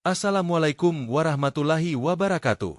Assalamualaikum warahmatullahi wabarakatuh.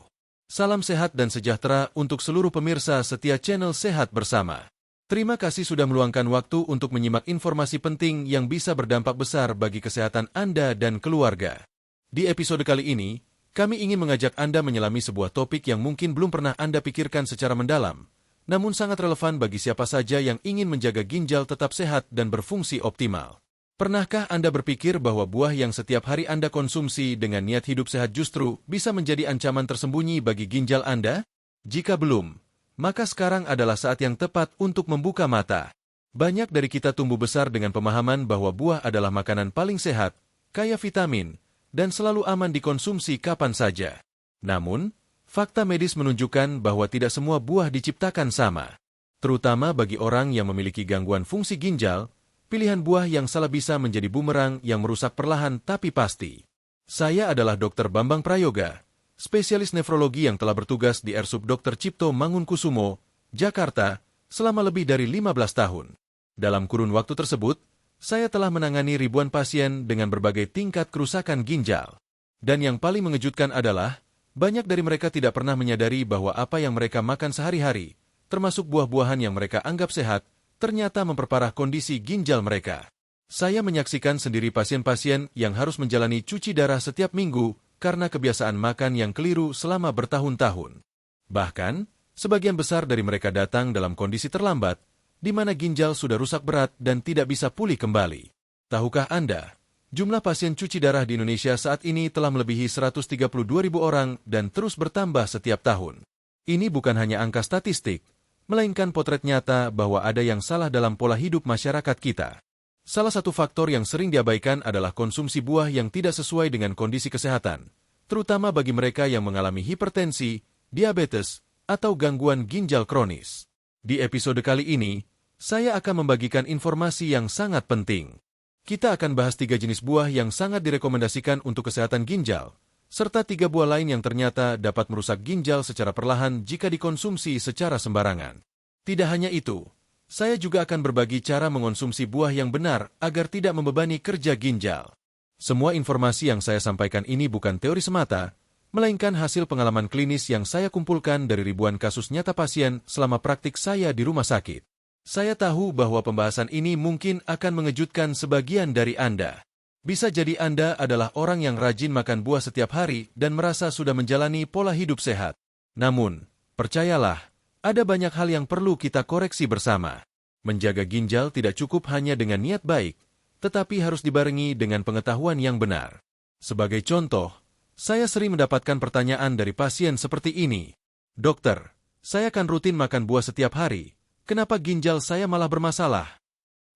Salam sehat dan sejahtera untuk seluruh pemirsa setia channel Sehat Bersama. Terima kasih sudah meluangkan waktu untuk menyimak informasi penting yang bisa berdampak besar bagi kesehatan Anda dan keluarga. Di episode kali ini, kami ingin mengajak Anda menyelami sebuah topik yang mungkin belum pernah Anda pikirkan secara mendalam, namun sangat relevan bagi siapa saja yang ingin menjaga ginjal tetap sehat dan berfungsi optimal. Pernahkah Anda berpikir bahwa buah yang setiap hari Anda konsumsi dengan niat hidup sehat justru bisa menjadi ancaman tersembunyi bagi ginjal Anda? Jika belum, maka sekarang adalah saat yang tepat untuk membuka mata. Banyak dari kita tumbuh besar dengan pemahaman bahwa buah adalah makanan paling sehat, kaya vitamin, dan selalu aman dikonsumsi kapan saja. Namun, fakta medis menunjukkan bahwa tidak semua buah diciptakan sama. Terutama bagi orang yang memiliki gangguan fungsi ginjal, pilihan buah yang salah bisa menjadi bumerang yang merusak perlahan tapi pasti. Saya adalah Dr. Bambang Prayoga, spesialis nefrologi yang telah bertugas di RSUP Dr. Cipto Mangunkusumo, Jakarta, selama lebih dari 15 tahun. Dalam kurun waktu tersebut, saya telah menangani ribuan pasien dengan berbagai tingkat kerusakan ginjal. Dan yang paling mengejutkan adalah, banyak dari mereka tidak pernah menyadari bahwa apa yang mereka makan sehari-hari, termasuk buah-buahan yang mereka anggap sehat, ternyata memperparah kondisi ginjal mereka. Saya menyaksikan sendiri pasien-pasien yang harus menjalani cuci darah setiap minggu karena kebiasaan makan yang keliru selama bertahun-tahun. Bahkan, sebagian besar dari mereka datang dalam kondisi terlambat, di mana ginjal sudah rusak berat dan tidak bisa pulih kembali. Tahukah Anda, jumlah pasien cuci darah di Indonesia saat ini telah melebihi 132.000 orang dan terus bertambah setiap tahun. Ini bukan hanya angka statistik, melainkan potret nyata bahwa ada yang salah dalam pola hidup masyarakat kita. Salah satu faktor yang sering diabaikan adalah konsumsi buah yang tidak sesuai dengan kondisi kesehatan, terutama bagi mereka yang mengalami hipertensi, diabetes, atau gangguan ginjal kronis. Di episode kali ini, saya akan membagikan informasi yang sangat penting. Kita akan bahas 3 jenis buah yang sangat direkomendasikan untuk kesehatan ginjal, serta 3 buah lain yang ternyata dapat merusak ginjal secara perlahan jika dikonsumsi secara sembarangan. Tidak hanya itu, saya juga akan berbagi cara mengonsumsi buah yang benar agar tidak membebani kerja ginjal. Semua informasi yang saya sampaikan ini bukan teori semata, melainkan hasil pengalaman klinis yang saya kumpulkan dari ribuan kasus nyata pasien selama praktik saya di rumah sakit. Saya tahu bahwa pembahasan ini mungkin akan mengejutkan sebagian dari Anda. Bisa jadi Anda adalah orang yang rajin makan buah setiap hari dan merasa sudah menjalani pola hidup sehat. Namun, percayalah, ada banyak hal yang perlu kita koreksi bersama. Menjaga ginjal tidak cukup hanya dengan niat baik, tetapi harus dibarengi dengan pengetahuan yang benar. Sebagai contoh, saya sering mendapatkan pertanyaan dari pasien seperti ini. Dokter, saya kan rutin makan buah setiap hari, kenapa ginjal saya malah bermasalah?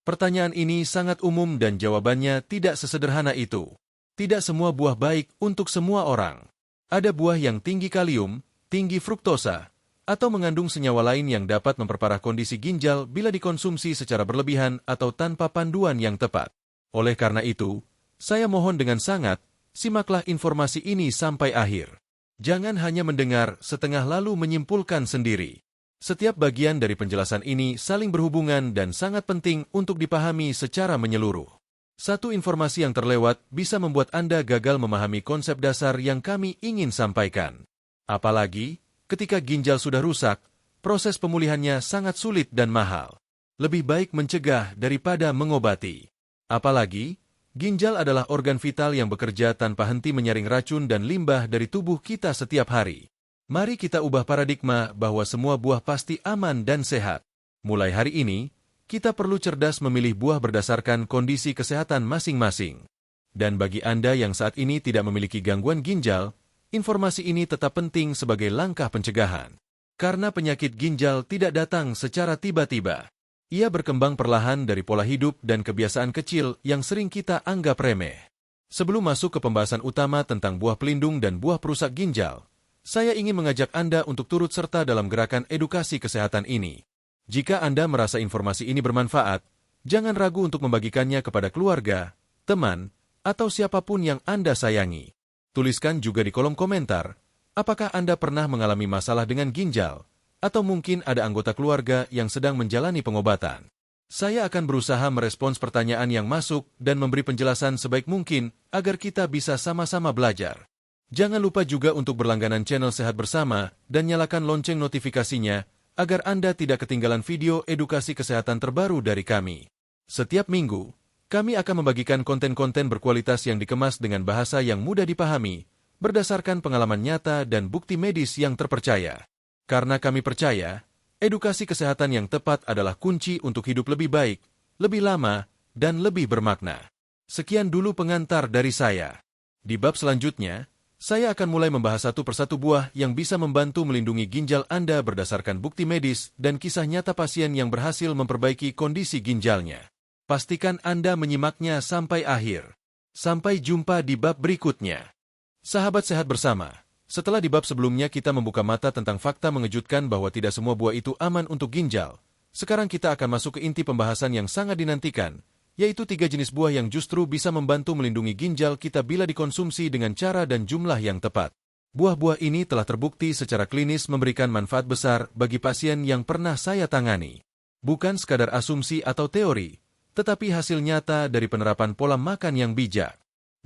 Pertanyaan ini sangat umum dan jawabannya tidak sesederhana itu. Tidak semua buah baik untuk semua orang. Ada buah yang tinggi kalium, tinggi fruktosa, atau mengandung senyawa lain yang dapat memperparah kondisi ginjal bila dikonsumsi secara berlebihan atau tanpa panduan yang tepat. Oleh karena itu, saya mohon dengan sangat, simaklah informasi ini sampai akhir. Jangan hanya mendengar setengah lalu menyimpulkan sendiri. Setiap bagian dari penjelasan ini saling berhubungan dan sangat penting untuk dipahami secara menyeluruh. Satu informasi yang terlewat bisa membuat Anda gagal memahami konsep dasar yang kami ingin sampaikan. Apalagi, ketika ginjal sudah rusak, proses pemulihannya sangat sulit dan mahal. Lebih baik mencegah daripada mengobati. Apalagi, ginjal adalah organ vital yang bekerja tanpa henti menyaring racun dan limbah dari tubuh kita setiap hari. Mari kita ubah paradigma bahwa semua buah pasti aman dan sehat. Mulai hari ini, kita perlu cerdas memilih buah berdasarkan kondisi kesehatan masing-masing. Dan bagi Anda yang saat ini tidak memiliki gangguan ginjal, informasi ini tetap penting sebagai langkah pencegahan. Karena penyakit ginjal tidak datang secara tiba-tiba. Ia berkembang perlahan dari pola hidup dan kebiasaan kecil yang sering kita anggap remeh. Sebelum masuk ke pembahasan utama tentang buah pelindung dan buah perusak ginjal, saya ingin mengajak Anda untuk turut serta dalam gerakan edukasi kesehatan ini. Jika Anda merasa informasi ini bermanfaat, jangan ragu untuk membagikannya kepada keluarga, teman, atau siapapun yang Anda sayangi. Tuliskan juga di kolom komentar, apakah Anda pernah mengalami masalah dengan ginjal, atau mungkin ada anggota keluarga yang sedang menjalani pengobatan. Saya akan berusaha merespons pertanyaan yang masuk dan memberi penjelasan sebaik mungkin agar kita bisa sama-sama belajar. Jangan lupa juga untuk berlangganan channel Sehat Bersama dan nyalakan lonceng notifikasinya agar Anda tidak ketinggalan video edukasi kesehatan terbaru dari kami. Setiap minggu, kami akan membagikan konten-konten berkualitas yang dikemas dengan bahasa yang mudah dipahami, berdasarkan pengalaman nyata dan bukti medis yang terpercaya. Karena kami percaya, edukasi kesehatan yang tepat adalah kunci untuk hidup lebih baik, lebih lama, dan lebih bermakna. Sekian dulu pengantar dari saya. Di bab selanjutnya, saya akan mulai membahas satu persatu buah yang bisa membantu melindungi ginjal Anda berdasarkan bukti medis dan kisah nyata pasien yang berhasil memperbaiki kondisi ginjalnya. Pastikan Anda menyimaknya sampai akhir. Sampai jumpa di bab berikutnya. Sahabat Sehat Bersama. Setelah di bab sebelumnya kita membuka mata tentang fakta mengejutkan bahwa tidak semua buah itu aman untuk ginjal, sekarang kita akan masuk ke inti pembahasan yang sangat dinantikan, yaitu 3 jenis buah yang justru bisa membantu melindungi ginjal kita bila dikonsumsi dengan cara dan jumlah yang tepat. Buah-buah ini telah terbukti secara klinis memberikan manfaat besar bagi pasien yang pernah saya tangani. Bukan sekadar asumsi atau teori, tetapi hasil nyata dari penerapan pola makan yang bijak.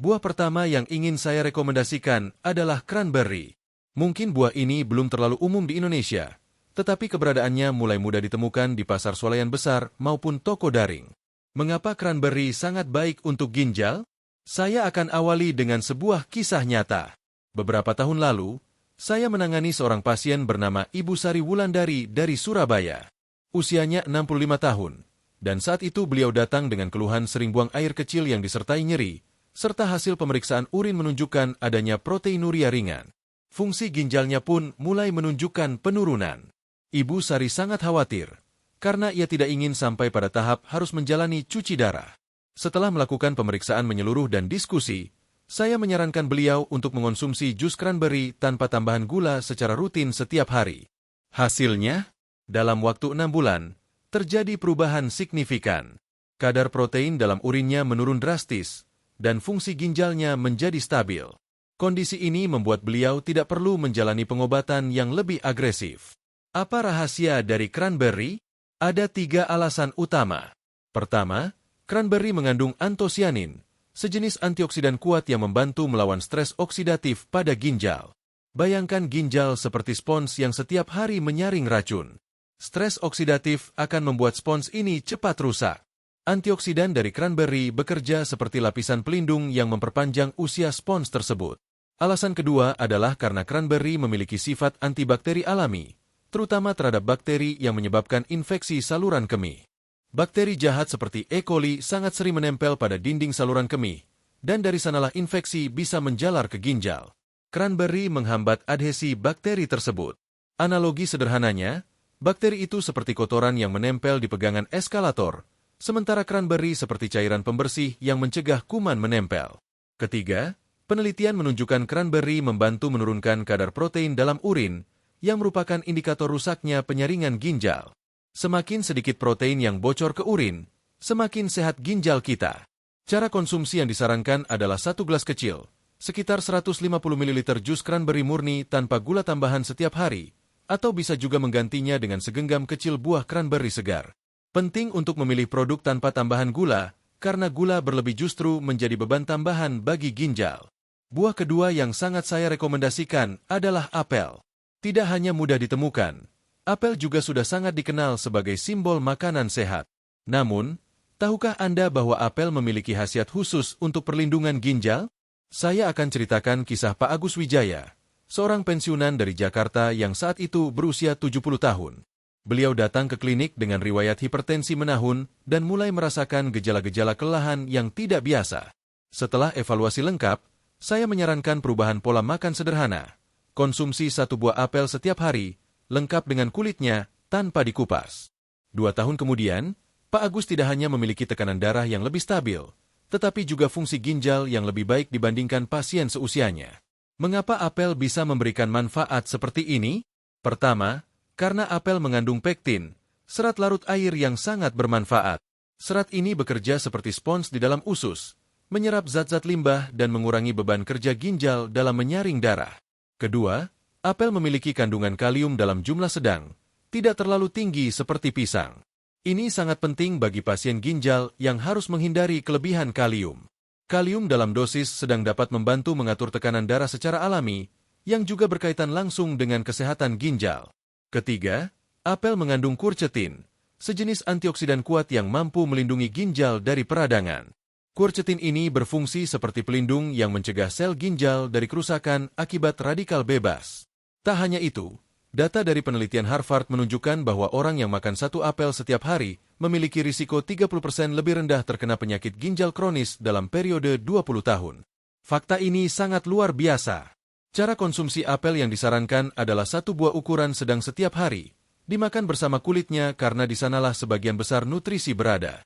Buah pertama yang ingin saya rekomendasikan adalah cranberry. Mungkin buah ini belum terlalu umum di Indonesia, tetapi keberadaannya mulai mudah ditemukan di pasar swalayan besar maupun toko daring. Mengapa cranberry sangat baik untuk ginjal? Saya akan awali dengan sebuah kisah nyata. Beberapa tahun lalu, saya menangani seorang pasien bernama Ibu Sari Wulandari dari Surabaya. Usianya 65 tahun, dan saat itu beliau datang dengan keluhan sering buang air kecil yang disertai nyeri, serta hasil pemeriksaan urin menunjukkan adanya proteinuria ringan. Fungsi ginjalnya pun mulai menunjukkan penurunan. Ibu Sari sangat khawatir, karena ia tidak ingin sampai pada tahap harus menjalani cuci darah. Setelah melakukan pemeriksaan menyeluruh dan diskusi, saya menyarankan beliau untuk mengonsumsi jus cranberry tanpa tambahan gula secara rutin setiap hari. Hasilnya, dalam waktu 6 bulan, terjadi perubahan signifikan. Kadar protein dalam urinnya menurun drastis, dan fungsi ginjalnya menjadi stabil. Kondisi ini membuat beliau tidak perlu menjalani pengobatan yang lebih agresif. Apa rahasia dari cranberry? Ada 3 alasan utama. Pertama, cranberry mengandung antosianin, sejenis antioksidan kuat yang membantu melawan stres oksidatif pada ginjal. Bayangkan ginjal seperti spons yang setiap hari menyaring racun. Stres oksidatif akan membuat spons ini cepat rusak. Antioksidan dari cranberry bekerja seperti lapisan pelindung yang memperpanjang usia spons tersebut. Alasan kedua adalah karena cranberry memiliki sifat antibakteri alami, terutama terhadap bakteri yang menyebabkan infeksi saluran kemih. Bakteri jahat seperti E. coli sangat sering menempel pada dinding saluran kemih, dan dari sanalah infeksi bisa menjalar ke ginjal. Cranberry menghambat adhesi bakteri tersebut. Analogi sederhananya, bakteri itu seperti kotoran yang menempel di pegangan eskalator, sementara cranberry seperti cairan pembersih yang mencegah kuman menempel. Ketiga, penelitian menunjukkan cranberry membantu menurunkan kadar protein dalam urin, yang merupakan indikator rusaknya penyaringan ginjal. Semakin sedikit protein yang bocor ke urin, semakin sehat ginjal kita. Cara konsumsi yang disarankan adalah 1 gelas kecil, sekitar 150 ml jus cranberry murni tanpa gula tambahan setiap hari, atau bisa juga menggantinya dengan segenggam kecil buah cranberry segar. Penting untuk memilih produk tanpa tambahan gula, karena gula berlebih justru menjadi beban tambahan bagi ginjal. Buah kedua yang sangat saya rekomendasikan adalah apel. Tidak hanya mudah ditemukan, apel juga sudah sangat dikenal sebagai simbol makanan sehat. Namun, tahukah Anda bahwa apel memiliki khasiat khusus untuk perlindungan ginjal? Saya akan ceritakan kisah Pak Agus Wijaya, seorang pensiunan dari Jakarta yang saat itu berusia 70 tahun. Beliau datang ke klinik dengan riwayat hipertensi menahun dan mulai merasakan gejala-gejala kelelahan yang tidak biasa. Setelah evaluasi lengkap, saya menyarankan perubahan pola makan sederhana. Konsumsi 1 buah apel setiap hari, lengkap dengan kulitnya, tanpa dikupas. 2 tahun kemudian, Pak Agus tidak hanya memiliki tekanan darah yang lebih stabil, tetapi juga fungsi ginjal yang lebih baik dibandingkan pasien seusianya. Mengapa apel bisa memberikan manfaat seperti ini? Pertama, karena apel mengandung pektin, serat larut air yang sangat bermanfaat. Serat ini bekerja seperti spons di dalam usus, menyerap zat-zat limbah dan mengurangi beban kerja ginjal dalam menyaring darah. Kedua, apel memiliki kandungan kalium dalam jumlah sedang, tidak terlalu tinggi seperti pisang. Ini sangat penting bagi pasien ginjal yang harus menghindari kelebihan kalium. Kalium dalam dosis sedang dapat membantu mengatur tekanan darah secara alami, yang juga berkaitan langsung dengan kesehatan ginjal. Ketiga, apel mengandung quercetin, sejenis antioksidan kuat yang mampu melindungi ginjal dari peradangan. Quercetin ini berfungsi seperti pelindung yang mencegah sel ginjal dari kerusakan akibat radikal bebas. Tak hanya itu, data dari penelitian Harvard menunjukkan bahwa orang yang makan satu apel setiap hari memiliki risiko 30% lebih rendah terkena penyakit ginjal kronis dalam periode 20 tahun. Fakta ini sangat luar biasa. Cara konsumsi apel yang disarankan adalah satu buah ukuran sedang setiap hari, dimakan bersama kulitnya karena di sanalah sebagian besar nutrisi berada.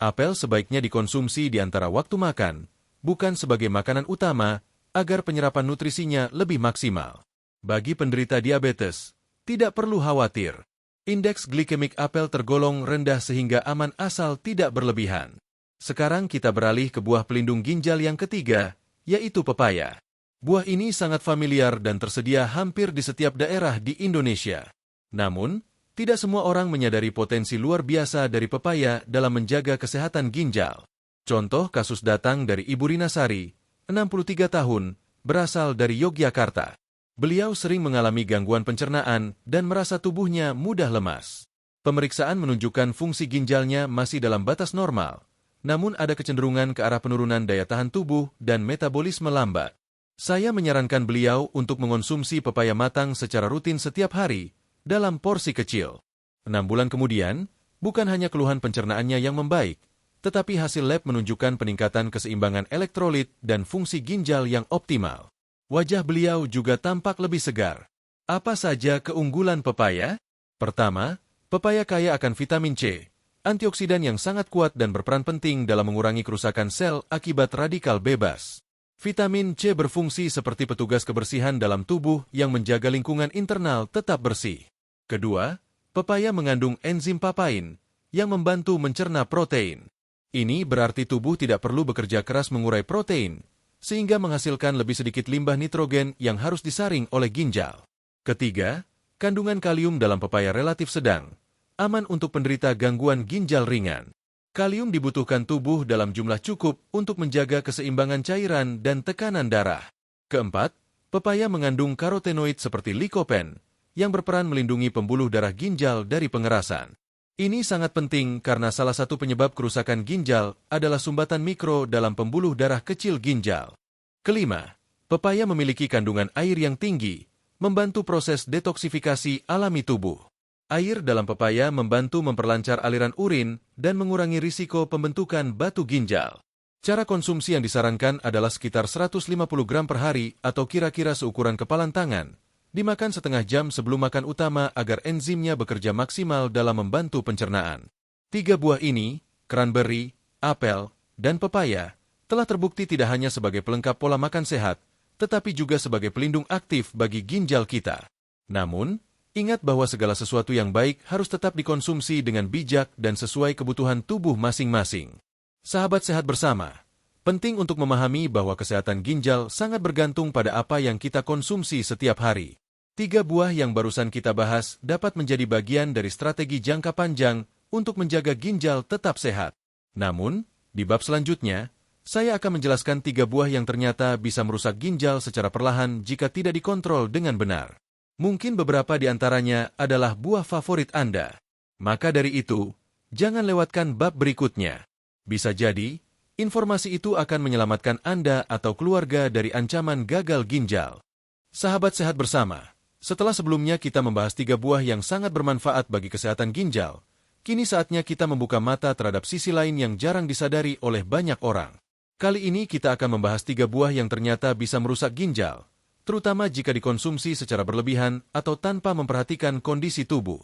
Apel sebaiknya dikonsumsi di antara waktu makan, bukan sebagai makanan utama, agar penyerapan nutrisinya lebih maksimal. Bagi penderita diabetes, tidak perlu khawatir. Indeks glikemik apel tergolong rendah sehingga aman asal tidak berlebihan. Sekarang kita beralih ke buah pelindung ginjal yang ketiga, yaitu pepaya. Buah ini sangat familiar dan tersedia hampir di setiap daerah di Indonesia. Namun, tidak semua orang menyadari potensi luar biasa dari pepaya dalam menjaga kesehatan ginjal. Contoh kasus datang dari Ibu Rinasari, 63 tahun, berasal dari Yogyakarta. Beliau sering mengalami gangguan pencernaan dan merasa tubuhnya mudah lemas. Pemeriksaan menunjukkan fungsi ginjalnya masih dalam batas normal, namun ada kecenderungan ke arah penurunan daya tahan tubuh dan metabolisme lambat. Saya menyarankan beliau untuk mengonsumsi pepaya matang secara rutin setiap hari, dalam porsi kecil. 6 bulan kemudian, bukan hanya keluhan pencernaannya yang membaik, tetapi hasil lab menunjukkan peningkatan keseimbangan elektrolit dan fungsi ginjal yang optimal. Wajah beliau juga tampak lebih segar. Apa saja keunggulan pepaya? Pertama, pepaya kaya akan vitamin C, antioksidan yang sangat kuat dan berperan penting dalam mengurangi kerusakan sel akibat radikal bebas. Vitamin C berfungsi seperti petugas kebersihan dalam tubuh yang menjaga lingkungan internal tetap bersih. Kedua, pepaya mengandung enzim papain yang membantu mencerna protein. Ini berarti tubuh tidak perlu bekerja keras mengurai protein, sehingga menghasilkan lebih sedikit limbah nitrogen yang harus disaring oleh ginjal. Ketiga, kandungan kalium dalam pepaya relatif sedang, aman untuk penderita gangguan ginjal ringan. Kalium dibutuhkan tubuh dalam jumlah cukup untuk menjaga keseimbangan cairan dan tekanan darah. Keempat, pepaya mengandung karotenoid seperti likopen, yang berperan melindungi pembuluh darah ginjal dari pengerasan. Ini sangat penting karena salah satu penyebab kerusakan ginjal adalah sumbatan mikro dalam pembuluh darah kecil ginjal. Kelima, pepaya memiliki kandungan air yang tinggi, membantu proses detoksifikasi alami tubuh. Air dalam pepaya membantu memperlancar aliran urin dan mengurangi risiko pembentukan batu ginjal. Cara konsumsi yang disarankan adalah sekitar 150 gram per hari atau kira-kira seukuran kepalan tangan. Dimakan setengah jam sebelum makan utama agar enzimnya bekerja maksimal dalam membantu pencernaan. 3 buah ini, cranberry, apel, dan pepaya, telah terbukti tidak hanya sebagai pelengkap pola makan sehat, tetapi juga sebagai pelindung aktif bagi ginjal kita. Namun, ingat bahwa segala sesuatu yang baik harus tetap dikonsumsi dengan bijak dan sesuai kebutuhan tubuh masing-masing. Sahabat sehat bersama, penting untuk memahami bahwa kesehatan ginjal sangat bergantung pada apa yang kita konsumsi setiap hari. 3 buah yang barusan kita bahas dapat menjadi bagian dari strategi jangka panjang untuk menjaga ginjal tetap sehat. Namun, di bab selanjutnya, saya akan menjelaskan 3 buah yang ternyata bisa merusak ginjal secara perlahan jika tidak dikontrol dengan benar. Mungkin beberapa di antaranya adalah buah favorit Anda. Maka dari itu, jangan lewatkan bab berikutnya. Bisa jadi, informasi itu akan menyelamatkan Anda atau keluarga dari ancaman gagal ginjal. Sahabat sehat bersama, setelah sebelumnya kita membahas 3 buah yang sangat bermanfaat bagi kesehatan ginjal, kini saatnya kita membuka mata terhadap sisi lain yang jarang disadari oleh banyak orang. Kali ini kita akan membahas 3 buah yang ternyata bisa merusak ginjal, terutama jika dikonsumsi secara berlebihan atau tanpa memperhatikan kondisi tubuh.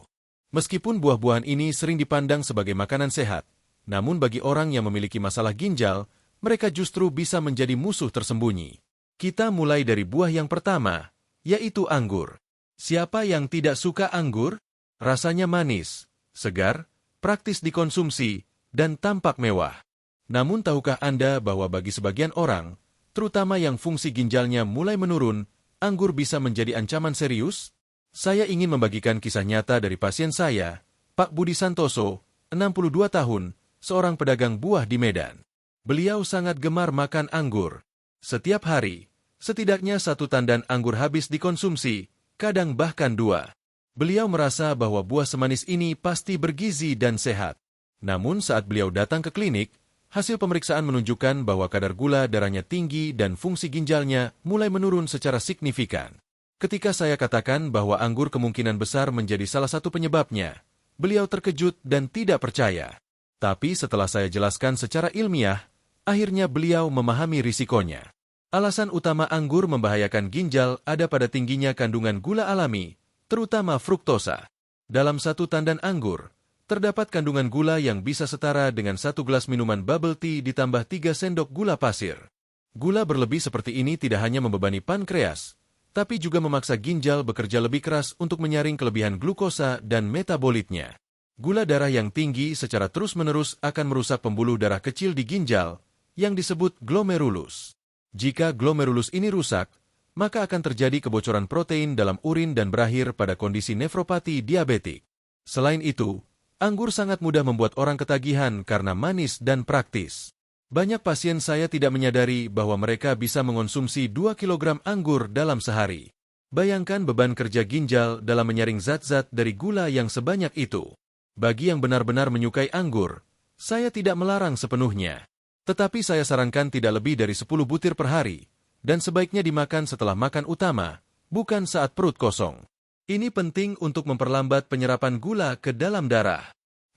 Meskipun buah-buahan ini sering dipandang sebagai makanan sehat, namun bagi orang yang memiliki masalah ginjal, mereka justru bisa menjadi musuh tersembunyi. Kita mulai dari buah yang pertama, yaitu anggur. Siapa yang tidak suka anggur? Rasanya manis, segar, praktis dikonsumsi, dan tampak mewah. Namun tahukah Anda bahwa bagi sebagian orang, terutama yang fungsi ginjalnya mulai menurun, anggur bisa menjadi ancaman serius? Saya ingin membagikan kisah nyata dari pasien saya, Pak Budi Santoso, 62 tahun, seorang pedagang buah di Medan. Beliau sangat gemar makan anggur. Setiap hari, setidaknya 1 tandan anggur habis dikonsumsi, kadang bahkan 2. Beliau merasa bahwa buah semanis ini pasti bergizi dan sehat. Namun saat beliau datang ke klinik, hasil pemeriksaan menunjukkan bahwa kadar gula darahnya tinggi dan fungsi ginjalnya mulai menurun secara signifikan. Ketika saya katakan bahwa anggur kemungkinan besar menjadi salah satu penyebabnya, beliau terkejut dan tidak percaya. Tapi setelah saya jelaskan secara ilmiah, akhirnya beliau memahami risikonya. Alasan utama anggur membahayakan ginjal ada pada tingginya kandungan gula alami, terutama fruktosa. Dalam 1 tandan anggur, terdapat kandungan gula yang bisa setara dengan 1 gelas minuman bubble tea ditambah 3 sendok gula pasir. Gula berlebih seperti ini tidak hanya membebani pankreas, tapi juga memaksa ginjal bekerja lebih keras untuk menyaring kelebihan glukosa dan metabolitnya. Gula darah yang tinggi secara terus-menerus akan merusak pembuluh darah kecil di ginjal, yang disebut glomerulus. Jika glomerulus ini rusak, maka akan terjadi kebocoran protein dalam urin dan berakhir pada kondisi nefropati diabetik. Selain itu, anggur sangat mudah membuat orang ketagihan karena manis dan praktis. Banyak pasien saya tidak menyadari bahwa mereka bisa mengonsumsi 2 kg anggur dalam sehari. Bayangkan beban kerja ginjal dalam menyaring zat-zat dari gula yang sebanyak itu. Bagi yang benar-benar menyukai anggur, saya tidak melarang sepenuhnya. Tetapi saya sarankan tidak lebih dari 10 butir per hari, dan sebaiknya dimakan setelah makan utama, bukan saat perut kosong. Ini penting untuk memperlambat penyerapan gula ke dalam darah.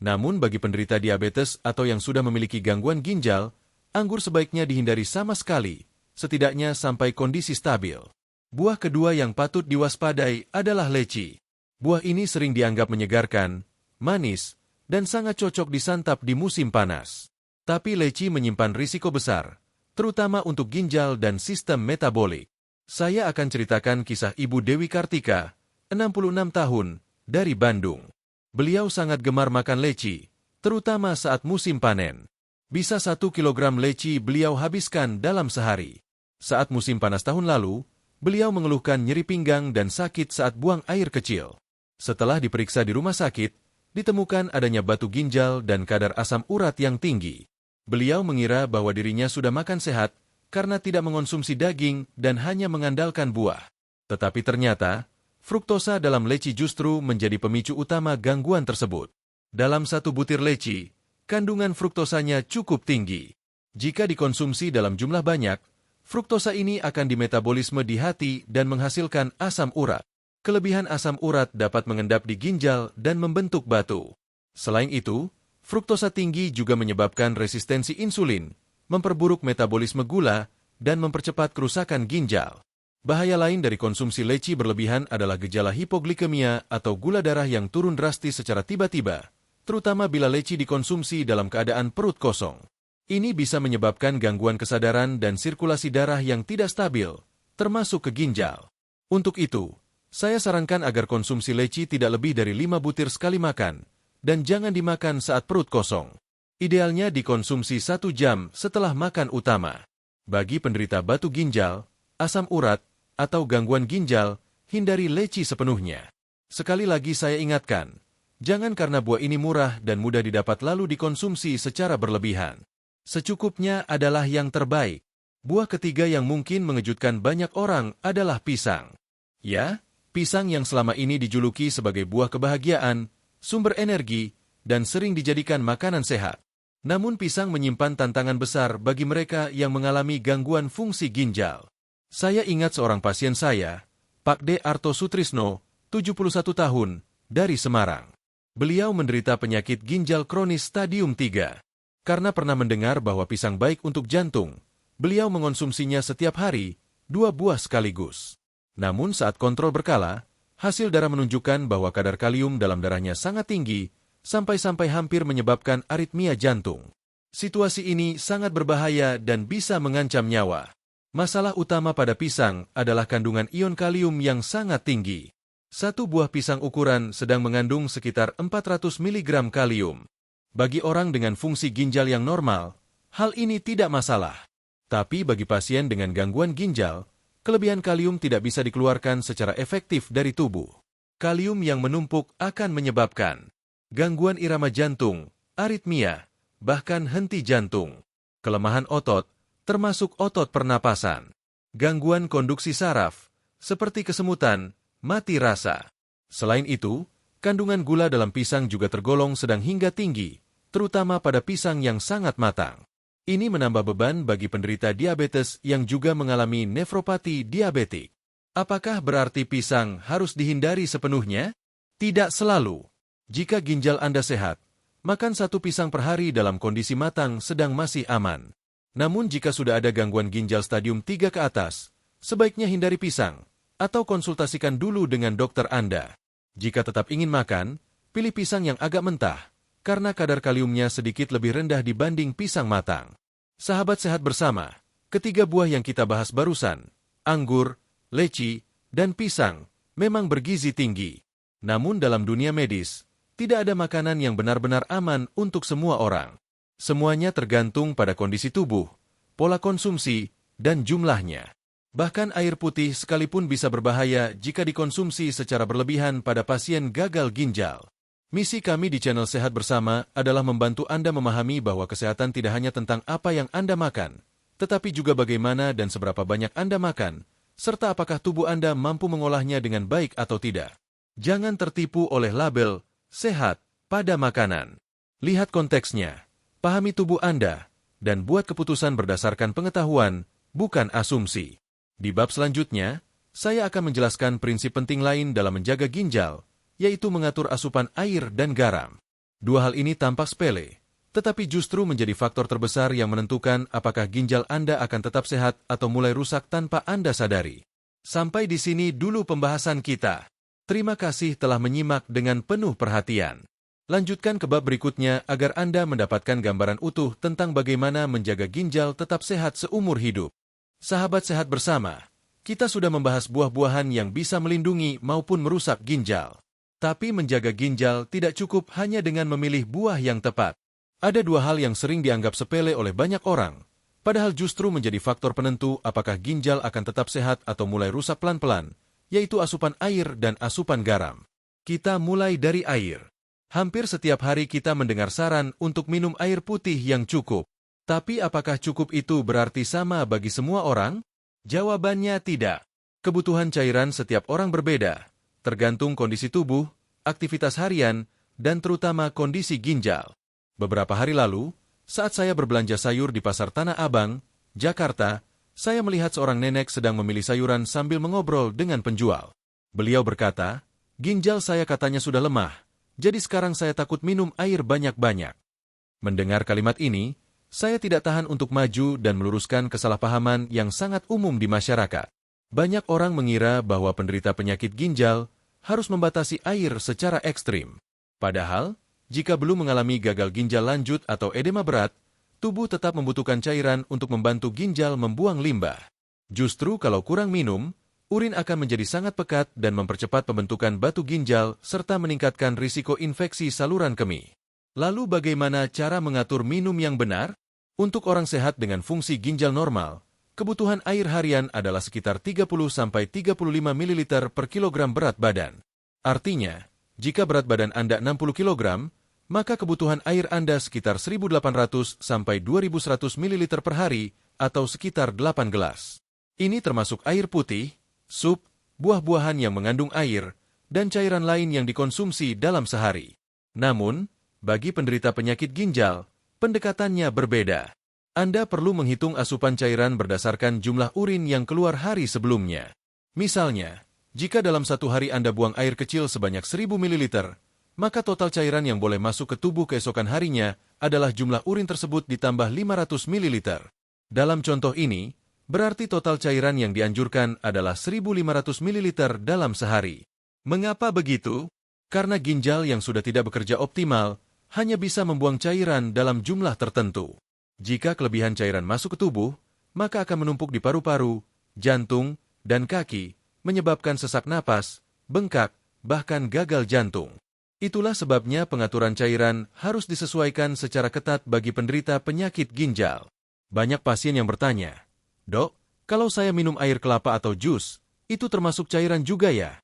Namun bagi penderita diabetes atau yang sudah memiliki gangguan ginjal, anggur sebaiknya dihindari sama sekali, setidaknya sampai kondisi stabil. Buah kedua yang patut diwaspadai adalah leci. Buah ini sering dianggap menyegarkan, manis, dan sangat cocok disantap di musim panas. Tapi leci menyimpan risiko besar, terutama untuk ginjal dan sistem metabolik. Saya akan ceritakan kisah Ibu Dewi Kartika, 66 tahun, dari Bandung. Beliau sangat gemar makan leci, terutama saat musim panen. Bisa 1 kilogram leci beliau habiskan dalam sehari. Saat musim panas tahun lalu, beliau mengeluhkan nyeri pinggang dan sakit saat buang air kecil. Setelah diperiksa di rumah sakit, ditemukan adanya batu ginjal dan kadar asam urat yang tinggi. Beliau mengira bahwa dirinya sudah makan sehat karena tidak mengonsumsi daging dan hanya mengandalkan buah. Tetapi ternyata, fruktosa dalam leci justru menjadi pemicu utama gangguan tersebut. Dalam 1 butir leci, kandungan fruktosanya cukup tinggi. Jika dikonsumsi dalam jumlah banyak, fruktosa ini akan dimetabolisme di hati dan menghasilkan asam urat. Kelebihan asam urat dapat mengendap di ginjal dan membentuk batu. Selain itu, fruktosa tinggi juga menyebabkan resistensi insulin, memperburuk metabolisme gula, dan mempercepat kerusakan ginjal. Bahaya lain dari konsumsi leci berlebihan adalah gejala hipoglikemia atau gula darah yang turun drastis secara tiba-tiba, terutama bila leci dikonsumsi dalam keadaan perut kosong. Ini bisa menyebabkan gangguan kesadaran dan sirkulasi darah yang tidak stabil, termasuk ke ginjal. Untuk itu, saya sarankan agar konsumsi leci tidak lebih dari 5 butir sekali makan, dan jangan dimakan saat perut kosong. Idealnya dikonsumsi 1 jam setelah makan utama. Bagi penderita batu ginjal, asam urat, atau gangguan ginjal, hindari leci sepenuhnya. Sekali lagi saya ingatkan, jangan karena buah ini murah dan mudah didapat lalu dikonsumsi secara berlebihan. Secukupnya adalah yang terbaik. Buah ketiga yang mungkin mengejutkan banyak orang adalah pisang. Ya, pisang yang selama ini dijuluki sebagai buah kebahagiaan, sumber energi, dan sering dijadikan makanan sehat. Namun pisang menyimpan tantangan besar bagi mereka yang mengalami gangguan fungsi ginjal. Saya ingat seorang pasien saya, Pak D. Arto Sutrisno, 71 tahun, dari Semarang. Beliau menderita penyakit ginjal kronis stadium 3. Karena pernah mendengar bahwa pisang baik untuk jantung, beliau mengonsumsinya setiap hari, 2 buah sekaligus. Namun saat kontrol berkala, hasil darah menunjukkan bahwa kadar kalium dalam darahnya sangat tinggi, sampai-sampai hampir menyebabkan aritmia jantung. Situasi ini sangat berbahaya dan bisa mengancam nyawa. Masalah utama pada pisang adalah kandungan ion kalium yang sangat tinggi. 1 buah pisang ukuran sedang mengandung sekitar 400 mg kalium. Bagi orang dengan fungsi ginjal yang normal, hal ini tidak masalah. Tapi bagi pasien dengan gangguan ginjal, kelebihan kalium tidak bisa dikeluarkan secara efektif dari tubuh. Kalium yang menumpuk akan menyebabkan gangguan irama jantung, aritmia, bahkan henti jantung, kelemahan otot, termasuk otot pernapasan, gangguan konduksi saraf, seperti kesemutan, mati rasa. Selain itu, kandungan gula dalam pisang juga tergolong sedang hingga tinggi, terutama pada pisang yang sangat matang. Ini menambah beban bagi penderita diabetes yang juga mengalami nefropati diabetik. Apakah berarti pisang harus dihindari sepenuhnya? Tidak selalu. Jika ginjal Anda sehat, makan satu pisang per hari dalam kondisi matang sedang masih aman. Namun jika sudah ada gangguan ginjal stadium 3 ke atas, sebaiknya hindari pisang, atau konsultasikan dulu dengan dokter Anda. Jika tetap ingin makan, pilih pisang yang agak mentah, karena kadar kaliumnya sedikit lebih rendah dibanding pisang matang. Sahabat sehat bersama, ketiga buah yang kita bahas barusan, anggur, leci, dan pisang, memang bergizi tinggi. Namun dalam dunia medis, tidak ada makanan yang benar-benar aman untuk semua orang. Semuanya tergantung pada kondisi tubuh, pola konsumsi, dan jumlahnya. Bahkan air putih sekalipun bisa berbahaya jika dikonsumsi secara berlebihan pada pasien gagal ginjal. Misi kami di channel Sehat Bersama adalah membantu Anda memahami bahwa kesehatan tidak hanya tentang apa yang Anda makan, tetapi juga bagaimana dan seberapa banyak Anda makan, serta apakah tubuh Anda mampu mengolahnya dengan baik atau tidak. Jangan tertipu oleh label sehat pada makanan. Lihat konteksnya, pahami tubuh Anda, dan buat keputusan berdasarkan pengetahuan, bukan asumsi. Di bab selanjutnya, saya akan menjelaskan prinsip penting lain dalam menjaga ginjal, yaitu mengatur asupan air dan garam. Dua hal ini tampak sepele, tetapi justru menjadi faktor terbesar yang menentukan apakah ginjal Anda akan tetap sehat atau mulai rusak tanpa Anda sadari. Sampai di sini dulu pembahasan kita. Terima kasih telah menyimak dengan penuh perhatian. Lanjutkan ke bab berikutnya agar Anda mendapatkan gambaran utuh tentang bagaimana menjaga ginjal tetap sehat seumur hidup. Sahabat sehat bersama, kita sudah membahas buah-buahan yang bisa melindungi maupun merusak ginjal. Tapi menjaga ginjal tidak cukup hanya dengan memilih buah yang tepat. Ada dua hal yang sering dianggap sepele oleh banyak orang, padahal justru menjadi faktor penentu apakah ginjal akan tetap sehat atau mulai rusak pelan-pelan, yaitu asupan air dan asupan garam. Kita mulai dari air. Hampir setiap hari kita mendengar saran untuk minum air putih yang cukup. Tapi apakah cukup itu berarti sama bagi semua orang? Jawabannya tidak. Kebutuhan cairan setiap orang berbeda, tergantung kondisi tubuh, aktivitas harian, dan terutama kondisi ginjal. Beberapa hari lalu, saat saya berbelanja sayur di Pasar Tanah Abang, Jakarta, saya melihat seorang nenek sedang memilih sayuran sambil mengobrol dengan penjual. Beliau berkata, ginjal saya katanya sudah lemah, jadi sekarang saya takut minum air banyak-banyak. Mendengar kalimat ini, saya tidak tahan untuk maju dan meluruskan kesalahpahaman yang sangat umum di masyarakat. Banyak orang mengira bahwa penderita penyakit ginjal harus membatasi air secara ekstrim. Padahal, jika belum mengalami gagal ginjal lanjut atau edema berat, tubuh tetap membutuhkan cairan untuk membantu ginjal membuang limbah. Justru kalau kurang minum, urin akan menjadi sangat pekat dan mempercepat pembentukan batu ginjal serta meningkatkan risiko infeksi saluran kemih. Lalu bagaimana cara mengatur minum yang benar? Untuk orang sehat dengan fungsi ginjal normal, kebutuhan air harian adalah sekitar 30-35 ml per kilogram berat badan. Artinya, jika berat badan Anda 60 kg, maka kebutuhan air Anda sekitar 1.800-2.100 ml per hari atau sekitar 8 gelas. Ini termasuk air putih, sup, buah-buahan yang mengandung air, dan cairan lain yang dikonsumsi dalam sehari. Namun, bagi penderita penyakit ginjal, pendekatannya berbeda. Anda perlu menghitung asupan cairan berdasarkan jumlah urin yang keluar hari sebelumnya. Misalnya, jika dalam satu hari Anda buang air kecil sebanyak 1.000 ml, maka total cairan yang boleh masuk ke tubuh keesokan harinya adalah jumlah urin tersebut ditambah 500 ml. Dalam contoh ini, berarti total cairan yang dianjurkan adalah 1.500 ml dalam sehari. Mengapa begitu? Karena ginjal yang sudah tidak bekerja optimal hanya bisa membuang cairan dalam jumlah tertentu. Jika kelebihan cairan masuk ke tubuh, maka akan menumpuk di paru-paru, jantung, dan kaki, menyebabkan sesak napas, bengkak, bahkan gagal jantung. Itulah sebabnya pengaturan cairan harus disesuaikan secara ketat bagi penderita penyakit ginjal. Banyak pasien yang bertanya, "Dok, kalau saya minum air kelapa atau jus, itu termasuk cairan juga ya?"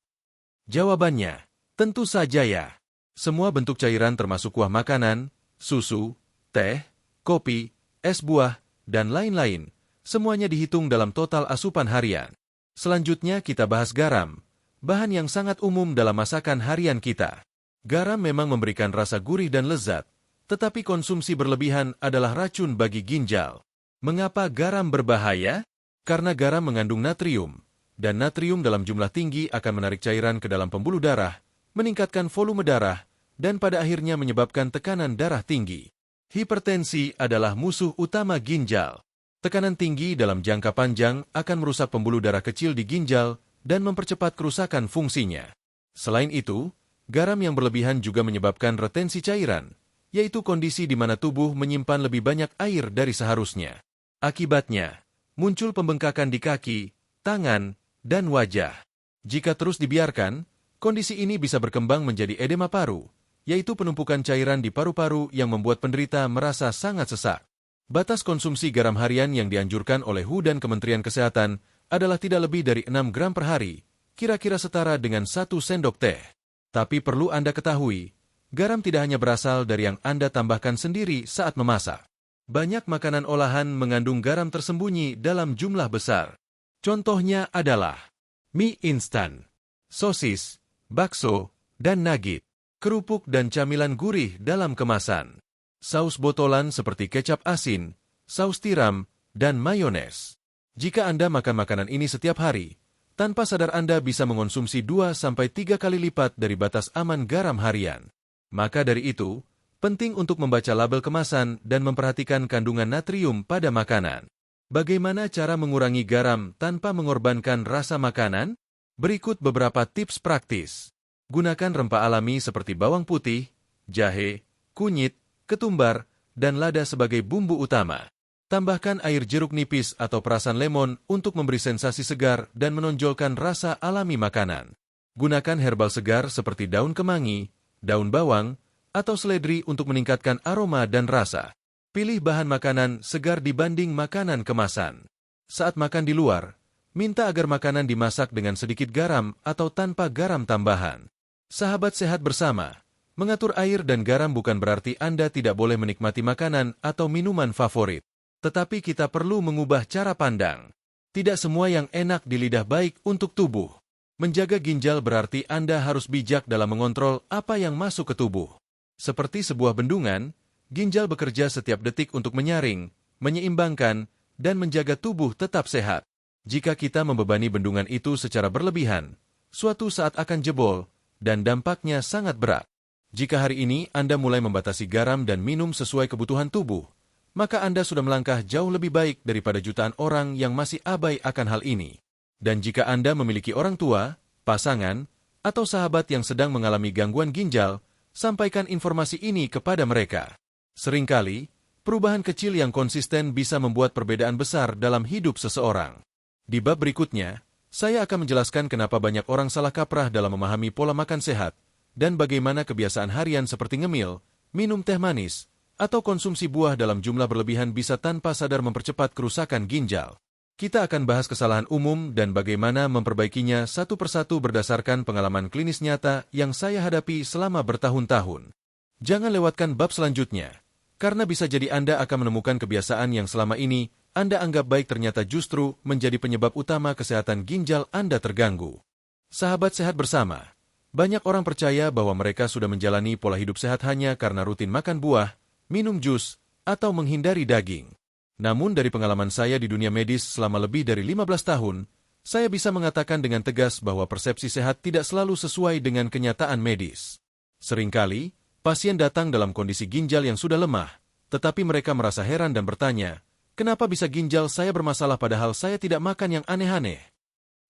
Jawabannya, tentu saja ya. Semua bentuk cairan termasuk kuah makanan, susu, teh, kopi, es buah, dan lain-lain. Semuanya dihitung dalam total asupan harian. Selanjutnya kita bahas garam, bahan yang sangat umum dalam masakan harian kita. Garam memang memberikan rasa gurih dan lezat, tetapi konsumsi berlebihan adalah racun bagi ginjal. Mengapa garam berbahaya? Karena garam mengandung natrium, dan natrium dalam jumlah tinggi akan menarik cairan ke dalam pembuluh darah, meningkatkan volume darah, dan pada akhirnya menyebabkan tekanan darah tinggi. Hipertensi adalah musuh utama ginjal. Tekanan tinggi dalam jangka panjang akan merusak pembuluh darah kecil di ginjal dan mempercepat kerusakan fungsinya. Selain itu, garam yang berlebihan juga menyebabkan retensi cairan, yaitu kondisi di mana tubuh menyimpan lebih banyak air dari seharusnya. Akibatnya, muncul pembengkakan di kaki, tangan, dan wajah. Jika terus dibiarkan, kondisi ini bisa berkembang menjadi edema paru, yaitu penumpukan cairan di paru-paru yang membuat penderita merasa sangat sesak. Batas konsumsi garam harian yang dianjurkan oleh WHO dan Kementerian Kesehatan adalah tidak lebih dari 6 gram per hari, kira-kira setara dengan 1 sendok teh. Tapi perlu Anda ketahui, garam tidak hanya berasal dari yang Anda tambahkan sendiri saat memasak. Banyak makanan olahan mengandung garam tersembunyi dalam jumlah besar. Contohnya adalah mie instan, sosis, bakso, dan nugget, kerupuk dan camilan gurih dalam kemasan, saus botolan seperti kecap asin, saus tiram, dan mayones. Jika Anda makan makanan ini setiap hari, tanpa sadar Anda bisa mengonsumsi 2-3 kali lipat dari batas aman garam harian. Maka dari itu, penting untuk membaca label kemasan dan memperhatikan kandungan natrium pada makanan. Bagaimana cara mengurangi garam tanpa mengorbankan rasa makanan? Berikut beberapa tips praktis. Gunakan rempah alami seperti bawang putih, jahe, kunyit, ketumbar, dan lada sebagai bumbu utama. Tambahkan air jeruk nipis atau perasan lemon untuk memberi sensasi segar dan menonjolkan rasa alami makanan. Gunakan herbal segar seperti daun kemangi, daun bawang, atau seledri untuk meningkatkan aroma dan rasa. Pilih bahan makanan segar dibanding makanan kemasan. Saat makan di luar, minta agar makanan dimasak dengan sedikit garam atau tanpa garam tambahan. Sahabat sehat bersama, mengatur air dan garam bukan berarti Anda tidak boleh menikmati makanan atau minuman favorit. Tetapi kita perlu mengubah cara pandang. Tidak semua yang enak di lidah baik untuk tubuh. Menjaga ginjal berarti Anda harus bijak dalam mengontrol apa yang masuk ke tubuh. Seperti sebuah bendungan, ginjal bekerja setiap detik untuk menyaring, menyeimbangkan, dan menjaga tubuh tetap sehat. Jika kita membebani bendungan itu secara berlebihan, suatu saat akan jebol, dan dampaknya sangat berat. Jika hari ini Anda mulai membatasi garam dan minum sesuai kebutuhan tubuh, maka Anda sudah melangkah jauh lebih baik daripada jutaan orang yang masih abai akan hal ini. Dan jika Anda memiliki orang tua, pasangan, atau sahabat yang sedang mengalami gangguan ginjal, sampaikan informasi ini kepada mereka. Seringkali, perubahan kecil yang konsisten bisa membuat perbedaan besar dalam hidup seseorang. Di bab berikutnya, saya akan menjelaskan kenapa banyak orang salah kaprah dalam memahami pola makan sehat, dan bagaimana kebiasaan harian seperti ngemil, minum teh manis, atau konsumsi buah dalam jumlah berlebihan bisa tanpa sadar mempercepat kerusakan ginjal. Kita akan bahas kesalahan umum dan bagaimana memperbaikinya satu persatu berdasarkan pengalaman klinis nyata yang saya hadapi selama bertahun-tahun. Jangan lewatkan bab selanjutnya, karena bisa jadi Anda akan menemukan kebiasaan yang selama ini Anda anggap baik ternyata justru menjadi penyebab utama kesehatan ginjal Anda terganggu. Sahabat sehat bersama, banyak orang percaya bahwa mereka sudah menjalani pola hidup sehat hanya karena rutin makan buah, minum jus, atau menghindari daging. Namun dari pengalaman saya di dunia medis selama lebih dari 15 tahun, saya bisa mengatakan dengan tegas bahwa persepsi sehat tidak selalu sesuai dengan kenyataan medis. Seringkali, pasien datang dalam kondisi ginjal yang sudah lemah, tetapi mereka merasa heran dan bertanya, kenapa bisa ginjal saya bermasalah padahal saya tidak makan yang aneh-aneh?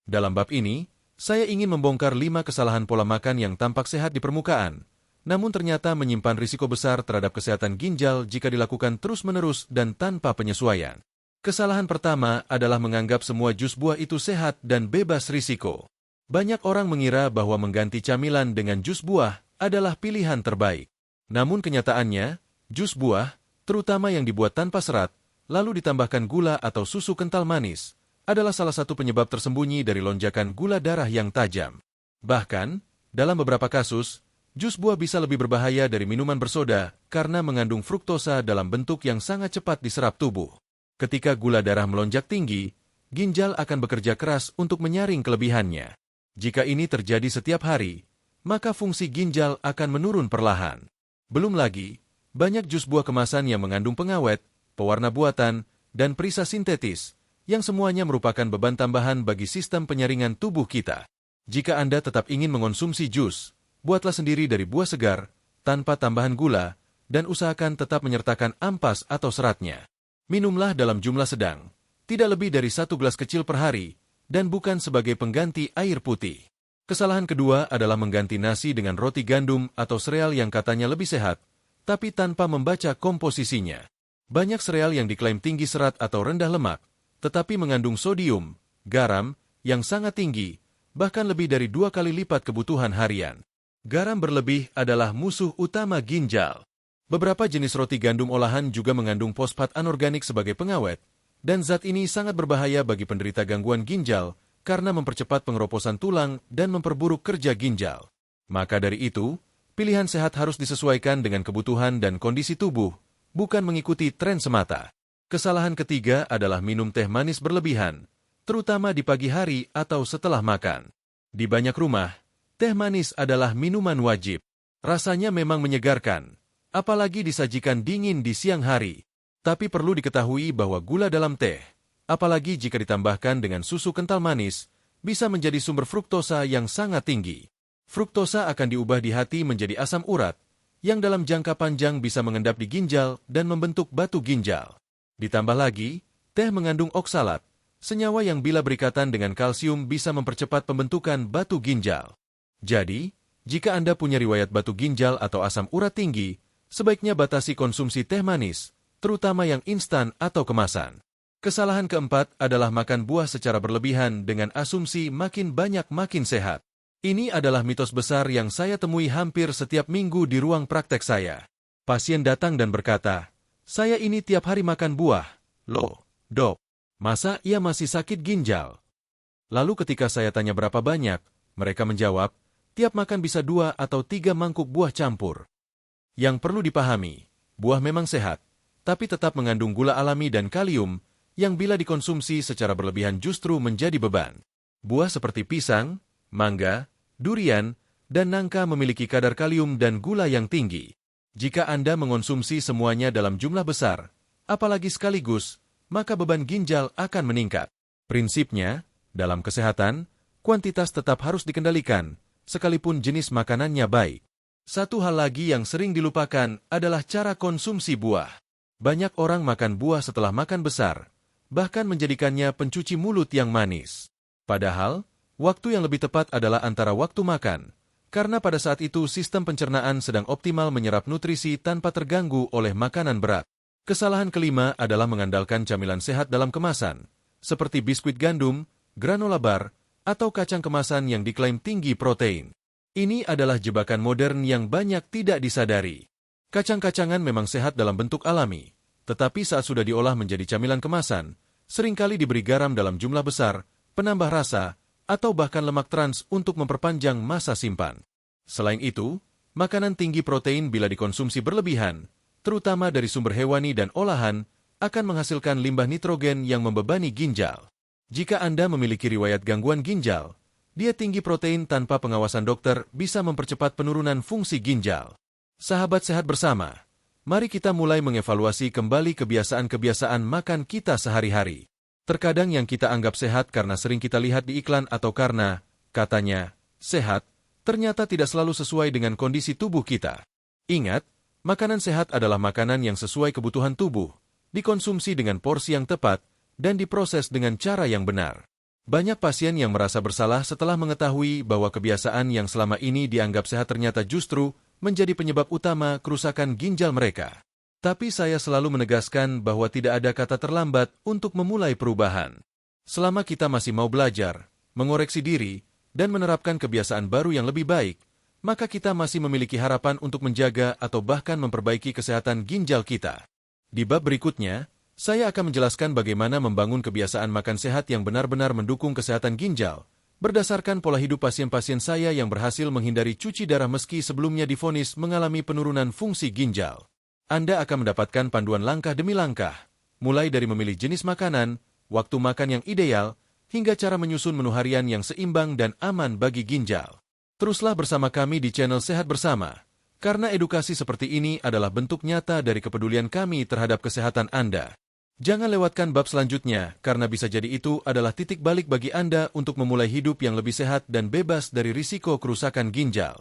Dalam bab ini, saya ingin membongkar 5 kesalahan pola makan yang tampak sehat di permukaan, namun ternyata menyimpan risiko besar terhadap kesehatan ginjal jika dilakukan terus-menerus dan tanpa penyesuaian. Kesalahan pertama adalah menganggap semua jus buah itu sehat dan bebas risiko. Banyak orang mengira bahwa mengganti camilan dengan jus buah adalah pilihan terbaik. Namun kenyataannya, jus buah, terutama yang dibuat tanpa serat, lalu ditambahkan gula atau susu kental manis, adalah salah satu penyebab tersembunyi dari lonjakan gula darah yang tajam. Bahkan, dalam beberapa kasus, Jus buah bisa lebih berbahaya dari minuman bersoda karena mengandung fruktosa dalam bentuk yang sangat cepat diserap tubuh. Ketika gula darah melonjak tinggi, ginjal akan bekerja keras untuk menyaring kelebihannya. Jika ini terjadi setiap hari, maka fungsi ginjal akan menurun perlahan. Belum lagi, banyak jus buah kemasan yang mengandung pengawet, pewarna buatan, dan perisa sintetis, yang semuanya merupakan beban tambahan bagi sistem penyaringan tubuh kita. Jika Anda tetap ingin mengonsumsi jus, buatlah sendiri dari buah segar, tanpa tambahan gula, dan usahakan tetap menyertakan ampas atau seratnya. Minumlah dalam jumlah sedang, tidak lebih dari 1 gelas kecil per hari, dan bukan sebagai pengganti air putih. Kesalahan kedua adalah mengganti nasi dengan roti gandum atau sereal yang katanya lebih sehat, tapi tanpa membaca komposisinya. Banyak sereal yang diklaim tinggi serat atau rendah lemak, tetapi mengandung sodium, garam, yang sangat tinggi, bahkan lebih dari 2 kali lipat kebutuhan harian. Garam berlebih adalah musuh utama ginjal. Beberapa jenis roti gandum olahan juga mengandung fosfat anorganik sebagai pengawet, dan zat ini sangat berbahaya bagi penderita gangguan ginjal karena mempercepat pengeroposan tulang dan memperburuk kerja ginjal. Maka dari itu, pilihan sehat harus disesuaikan dengan kebutuhan dan kondisi tubuh, bukan mengikuti tren semata. Kesalahan ketiga adalah minum teh manis berlebihan, terutama di pagi hari atau setelah makan. Di banyak rumah, teh manis adalah minuman wajib. Rasanya memang menyegarkan, apalagi disajikan dingin di siang hari. Tapi perlu diketahui bahwa gula dalam teh, apalagi jika ditambahkan dengan susu kental manis, bisa menjadi sumber fruktosa yang sangat tinggi. Fruktosa akan diubah di hati menjadi asam urat, yang dalam jangka panjang bisa mengendap di ginjal dan membentuk batu ginjal. Ditambah lagi, teh mengandung oksalat, senyawa yang bila berikatan dengan kalsium bisa mempercepat pembentukan batu ginjal. Jadi, jika Anda punya riwayat batu ginjal atau asam urat tinggi, sebaiknya batasi konsumsi teh manis, terutama yang instan atau kemasan. Kesalahan keempat adalah makan buah secara berlebihan dengan asumsi makin banyak makin sehat. Ini adalah mitos besar yang saya temui hampir setiap minggu di ruang praktek saya. Pasien datang dan berkata, "Saya ini tiap hari makan buah." "Loh, dok, masa ia masih sakit ginjal?" Lalu ketika saya tanya berapa banyak, mereka menjawab, tiap makan bisa 2 atau 3 mangkuk buah campur. Yang perlu dipahami, buah memang sehat, tapi tetap mengandung gula alami dan kalium, yang bila dikonsumsi secara berlebihan justru menjadi beban. Buah seperti pisang, mangga, durian, dan nangka memiliki kadar kalium dan gula yang tinggi. Jika Anda mengonsumsi semuanya dalam jumlah besar, apalagi sekaligus, maka beban ginjal akan meningkat. Prinsipnya, dalam kesehatan, kuantitas tetap harus dikendalikan, sekalipun jenis makanannya baik. Satu hal lagi yang sering dilupakan adalah cara konsumsi buah. Banyak orang makan buah setelah makan besar, bahkan menjadikannya pencuci mulut yang manis. Padahal, waktu yang lebih tepat adalah antara waktu makan, karena pada saat itu sistem pencernaan sedang optimal menyerap nutrisi tanpa terganggu oleh makanan berat. Kesalahan kelima adalah mengandalkan camilan sehat dalam kemasan, seperti biskuit gandum, granola bar, atau kacang kemasan yang diklaim tinggi protein. Ini adalah jebakan modern yang banyak tidak disadari. Kacang-kacangan memang sehat dalam bentuk alami, tetapi saat sudah diolah menjadi camilan kemasan, seringkali diberi garam dalam jumlah besar, penambah rasa, atau bahkan lemak trans untuk memperpanjang masa simpan. Selain itu, makanan tinggi protein bila dikonsumsi berlebihan, terutama dari sumber hewani dan olahan, akan menghasilkan limbah nitrogen yang membebani ginjal. Jika Anda memiliki riwayat gangguan ginjal, diet tinggi protein tanpa pengawasan dokter bisa mempercepat penurunan fungsi ginjal. Sahabat sehat bersama, mari kita mulai mengevaluasi kembali kebiasaan-kebiasaan makan kita sehari-hari. Terkadang yang kita anggap sehat karena sering kita lihat di iklan atau karena, katanya, sehat, ternyata tidak selalu sesuai dengan kondisi tubuh kita. Ingat, makanan sehat adalah makanan yang sesuai kebutuhan tubuh, dikonsumsi dengan porsi yang tepat, dan diproses dengan cara yang benar. Banyak pasien yang merasa bersalah setelah mengetahui bahwa kebiasaan yang selama ini dianggap sehat ternyata justru menjadi penyebab utama kerusakan ginjal mereka. Tapi saya selalu menegaskan bahwa tidak ada kata terlambat untuk memulai perubahan. Selama kita masih mau belajar, mengoreksi diri, dan menerapkan kebiasaan baru yang lebih baik, maka kita masih memiliki harapan untuk menjaga atau bahkan memperbaiki kesehatan ginjal kita. Di bab berikutnya, saya akan menjelaskan bagaimana membangun kebiasaan makan sehat yang benar-benar mendukung kesehatan ginjal, Berdasarkan pola hidup pasien-pasien saya yang berhasil menghindari cuci darah meski sebelumnya divonis mengalami penurunan fungsi ginjal, Anda akan mendapatkan panduan langkah demi langkah, mulai dari memilih jenis makanan, waktu makan yang ideal, hingga cara menyusun menu harian yang seimbang dan aman bagi ginjal. Teruslah bersama kami di channel Sehat Bersama, karena edukasi seperti ini adalah bentuk nyata dari kepedulian kami terhadap kesehatan Anda. Jangan lewatkan bab selanjutnya, karena bisa jadi itu adalah titik balik bagi Anda untuk memulai hidup yang lebih sehat dan bebas dari risiko kerusakan ginjal.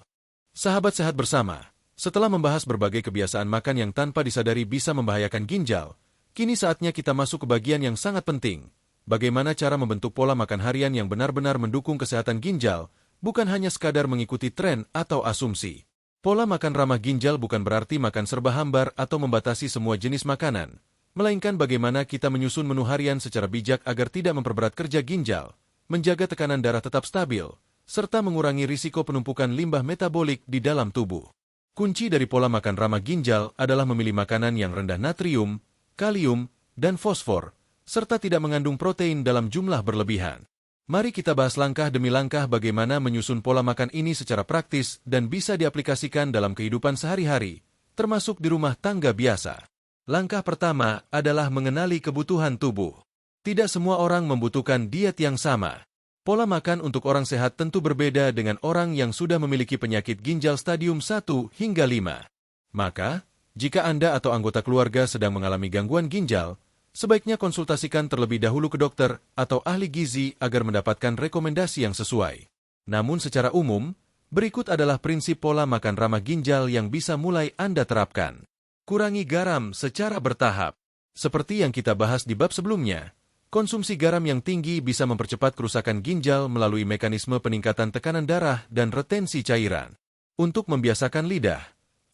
Sahabat Sehat Bersama, setelah membahas berbagai kebiasaan makan yang tanpa disadari bisa membahayakan ginjal, kini saatnya kita masuk ke bagian yang sangat penting. Bagaimana cara membentuk pola makan harian yang benar-benar mendukung kesehatan ginjal, bukan hanya sekadar mengikuti tren atau asumsi. Pola makan ramah ginjal bukan berarti makan serba hambar atau membatasi semua jenis makanan, melainkan bagaimana kita menyusun menu harian secara bijak agar tidak memperberat kerja ginjal, menjaga tekanan darah tetap stabil, serta mengurangi risiko penumpukan limbah metabolik di dalam tubuh. Kunci dari pola makan ramah ginjal adalah memilih makanan yang rendah natrium, kalium, dan fosfor, serta tidak mengandung protein dalam jumlah berlebihan. Mari kita bahas langkah demi langkah bagaimana menyusun pola makan ini secara praktis dan bisa diaplikasikan dalam kehidupan sehari-hari, termasuk di rumah tangga biasa. Langkah pertama adalah mengenali kebutuhan tubuh. Tidak semua orang membutuhkan diet yang sama. Pola makan untuk orang sehat tentu berbeda dengan orang yang sudah memiliki penyakit ginjal stadium 1 hingga 5. Maka, jika Anda atau anggota keluarga sedang mengalami gangguan ginjal, sebaiknya konsultasikan terlebih dahulu ke dokter atau ahli gizi agar mendapatkan rekomendasi yang sesuai. Namun secara umum, berikut adalah prinsip pola makan ramah ginjal yang bisa mulai Anda terapkan. Kurangi garam secara bertahap. Seperti yang kita bahas di bab sebelumnya, konsumsi garam yang tinggi bisa mempercepat kerusakan ginjal melalui mekanisme peningkatan tekanan darah dan retensi cairan. Untuk membiasakan lidah,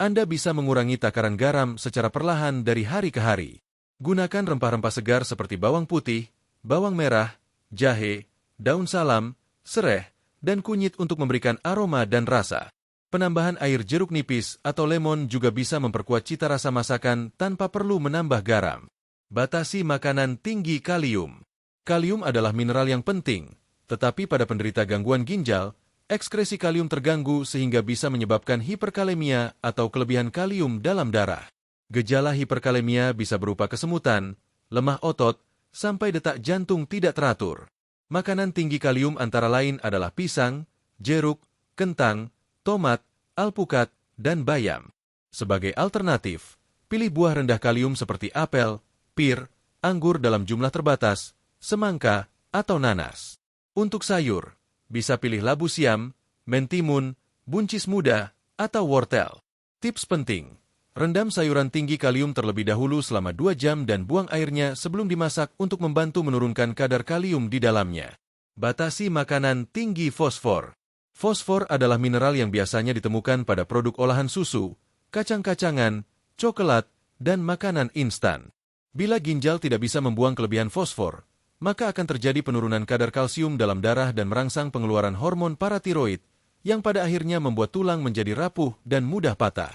Anda bisa mengurangi takaran garam secara perlahan dari hari ke hari. Gunakan rempah-rempah segar seperti bawang putih, bawang merah, jahe, daun salam, sereh, dan kunyit untuk memberikan aroma dan rasa. Penambahan air jeruk nipis atau lemon juga bisa memperkuat cita rasa masakan tanpa perlu menambah garam. Batasi makanan tinggi kalium. Kalium adalah mineral yang penting, tetapi pada penderita gangguan ginjal, ekskresi kalium terganggu sehingga bisa menyebabkan hiperkalemia atau kelebihan kalium dalam darah. Gejala hiperkalemia bisa berupa kesemutan, lemah otot, sampai detak jantung tidak teratur. Makanan tinggi kalium antara lain adalah pisang, jeruk, kentang, tomat, alpukat, dan bayam. Sebagai alternatif, pilih buah rendah kalium seperti apel, pir, anggur dalam jumlah terbatas, semangka, atau nanas. Untuk sayur, bisa pilih labu siam, mentimun, buncis muda, atau wortel. Tips penting, rendam sayuran tinggi kalium terlebih dahulu selama 2 jam dan buang airnya sebelum dimasak untuk membantu menurunkan kadar kalium di dalamnya. Batasi makanan tinggi fosfor. Fosfor adalah mineral yang biasanya ditemukan pada produk olahan susu, kacang-kacangan, coklat, dan makanan instan. Bila ginjal tidak bisa membuang kelebihan fosfor, maka akan terjadi penurunan kadar kalsium dalam darah dan merangsang pengeluaran hormon paratiroid, yang pada akhirnya membuat tulang menjadi rapuh dan mudah patah.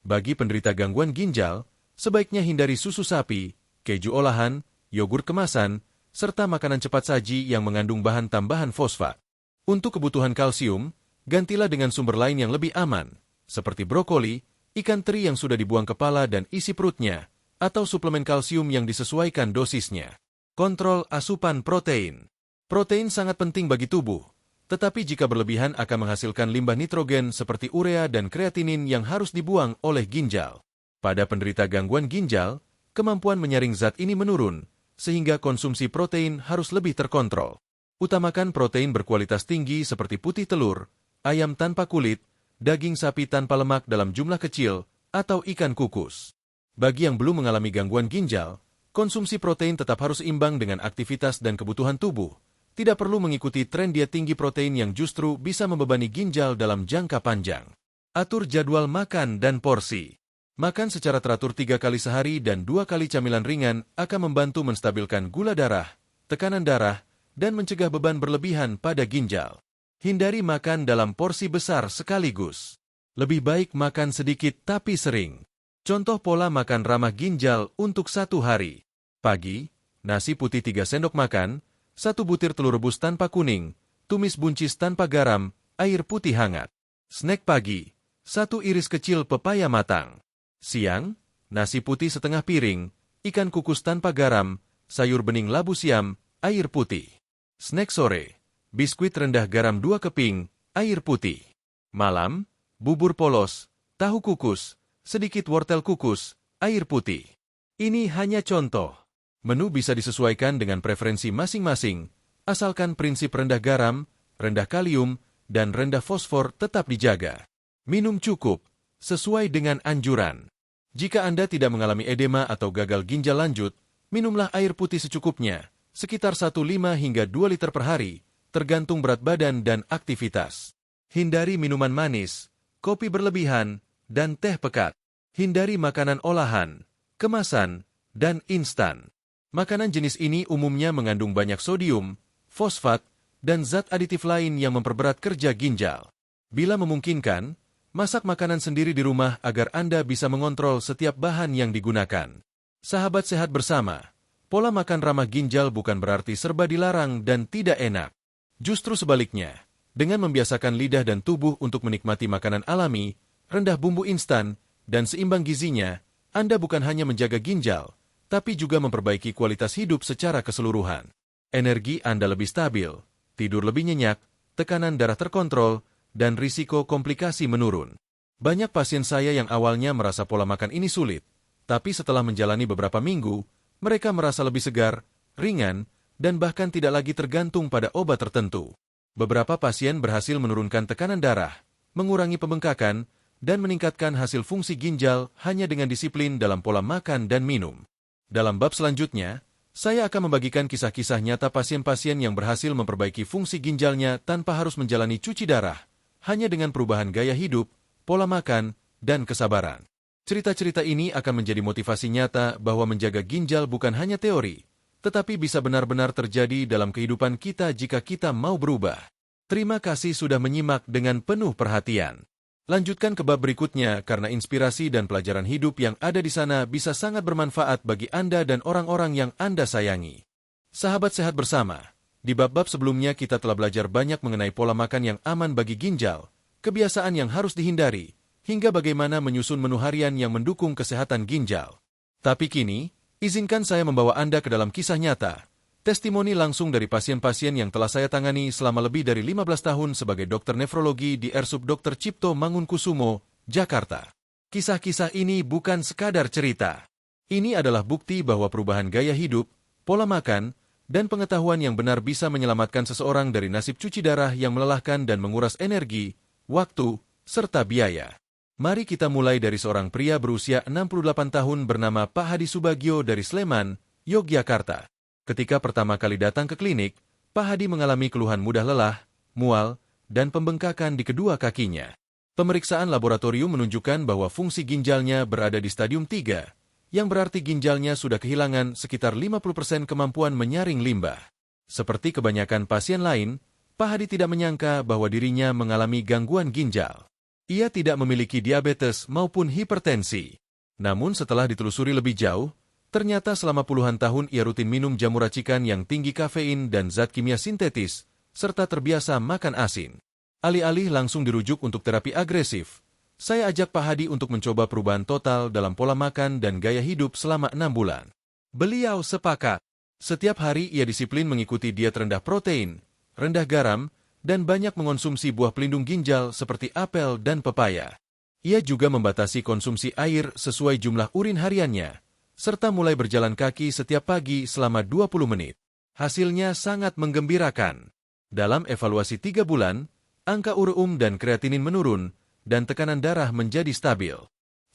Bagi penderita gangguan ginjal, sebaiknya hindari susu sapi, keju olahan, yogur kemasan, serta makanan cepat saji yang mengandung bahan tambahan fosfat. Untuk kebutuhan kalsium, gantilah dengan sumber lain yang lebih aman, seperti brokoli, ikan teri yang sudah dibuang kepala dan isi perutnya, atau suplemen kalsium yang disesuaikan dosisnya. Kontrol asupan protein. Protein sangat penting bagi tubuh, tetapi jika berlebihan akan menghasilkan limbah nitrogen seperti urea dan kreatinin yang harus dibuang oleh ginjal. Pada penderita gangguan ginjal, kemampuan menyaring zat ini menurun, sehingga konsumsi protein harus lebih terkontrol. Utamakan protein berkualitas tinggi seperti putih telur, ayam tanpa kulit, daging sapi tanpa lemak dalam jumlah kecil, atau ikan kukus. Bagi yang belum mengalami gangguan ginjal, konsumsi protein tetap harus imbang dengan aktivitas dan kebutuhan tubuh. Tidak perlu mengikuti tren diet tinggi protein yang justru bisa membebani ginjal dalam jangka panjang. Atur jadwal makan dan porsi. Makan secara teratur 3 kali sehari dan 2 kali camilan ringan akan membantu menstabilkan gula darah, tekanan darah, dan mencegah beban berlebihan pada ginjal. Hindari makan dalam porsi besar sekaligus. Lebih baik makan sedikit tapi sering. Contoh pola makan ramah ginjal untuk 1 hari. Pagi, nasi putih 3 sendok makan, 1 butir telur rebus tanpa kuning, tumis buncis tanpa garam, air putih hangat. Snack pagi, 1 iris kecil pepaya matang. Siang, nasi putih setengah piring, ikan kukus tanpa garam, sayur bening labu siam, air putih. Snack sore, biskuit rendah garam 2 keping, air putih. Malam, bubur polos, tahu kukus, sedikit wortel kukus, air putih. Ini hanya contoh. Menu bisa disesuaikan dengan preferensi masing-masing, asalkan prinsip rendah garam, rendah kalium, dan rendah fosfor tetap dijaga. Minum cukup, sesuai dengan anjuran. Jika Anda tidak mengalami edema atau gagal ginjal lanjut, minumlah air putih secukupnya, sekitar 1,5 hingga 2 liter per hari, tergantung berat badan dan aktivitas. Hindari minuman manis, kopi berlebihan, dan teh pekat. Hindari makanan olahan, kemasan, dan instan. Makanan jenis ini umumnya mengandung banyak sodium, fosfat, dan zat aditif lain yang memperberat kerja ginjal. Bila memungkinkan, masak makanan sendiri di rumah agar Anda bisa mengontrol setiap bahan yang digunakan. Sahabat sehat bersama, pola makan ramah ginjal bukan berarti serba dilarang dan tidak enak. Justru sebaliknya, dengan membiasakan lidah dan tubuh untuk menikmati makanan alami, rendah bumbu instan, dan seimbang gizinya, Anda bukan hanya menjaga ginjal, tapi juga memperbaiki kualitas hidup secara keseluruhan. Energi Anda lebih stabil, tidur lebih nyenyak, tekanan darah terkontrol, dan risiko komplikasi menurun. Banyak pasien saya yang awalnya merasa pola makan ini sulit, tapi setelah menjalani beberapa minggu, mereka merasa lebih segar, ringan, dan bahkan tidak lagi tergantung pada obat tertentu. Beberapa pasien berhasil menurunkan tekanan darah, mengurangi pembengkakan, dan meningkatkan hasil fungsi ginjal hanya dengan disiplin dalam pola makan dan minum. Dalam bab selanjutnya, saya akan membagikan kisah-kisah nyata pasien-pasien yang berhasil memperbaiki fungsi ginjalnya tanpa harus menjalani cuci darah, hanya dengan perubahan gaya hidup, pola makan, dan kesabaran. Cerita-cerita ini akan menjadi motivasi nyata bahwa menjaga ginjal bukan hanya teori, tetapi bisa benar-benar terjadi dalam kehidupan kita jika kita mau berubah. Terima kasih sudah menyimak dengan penuh perhatian. Lanjutkan ke bab berikutnya karena inspirasi dan pelajaran hidup yang ada di sana bisa sangat bermanfaat bagi Anda dan orang-orang yang Anda sayangi. Sahabat sehat bersama, di bab-bab sebelumnya kita telah belajar banyak mengenai pola makan yang aman bagi ginjal, kebiasaan yang harus dihindari, hingga bagaimana menyusun menu harian yang mendukung kesehatan ginjal. Tapi kini, izinkan saya membawa Anda ke dalam kisah nyata, testimoni langsung dari pasien-pasien yang telah saya tangani selama lebih dari 15 tahun sebagai dokter nefrologi di RSUP Dr. Cipto Mangunkusumo, Jakarta. Kisah-kisah ini bukan sekadar cerita. Ini adalah bukti bahwa perubahan gaya hidup, pola makan, dan pengetahuan yang benar bisa menyelamatkan seseorang dari nasib cuci darah yang melelahkan dan menguras energi, waktu, serta biaya. Mari kita mulai dari seorang pria berusia 68 tahun bernama Pak Hadi Subagio dari Sleman, Yogyakarta. Ketika pertama kali datang ke klinik, Pak Hadi mengalami keluhan mudah lelah, mual, dan pembengkakan di kedua kakinya. Pemeriksaan laboratorium menunjukkan bahwa fungsi ginjalnya berada di stadium 3, yang berarti ginjalnya sudah kehilangan sekitar 50% kemampuan menyaring limbah. Seperti kebanyakan pasien lain, Pak Hadi tidak menyangka bahwa dirinya mengalami gangguan ginjal. Ia tidak memiliki diabetes maupun hipertensi. Namun setelah ditelusuri lebih jauh, ternyata selama puluhan tahun ia rutin minum jamu racikan yang tinggi kafein dan zat kimia sintetis, serta terbiasa makan asin. Alih-alih langsung dirujuk untuk terapi agresif, saya ajak Pak Hadi untuk mencoba perubahan total dalam pola makan dan gaya hidup selama 6 bulan. Beliau sepakat. Setiap hari ia disiplin mengikuti diet rendah protein, rendah garam, dan banyak mengonsumsi buah pelindung ginjal seperti apel dan pepaya. Ia juga membatasi konsumsi air sesuai jumlah urin hariannya, serta mulai berjalan kaki setiap pagi selama 20 menit. Hasilnya sangat menggembirakan. Dalam evaluasi 3 bulan, angka ureum dan kreatinin menurun, dan tekanan darah menjadi stabil.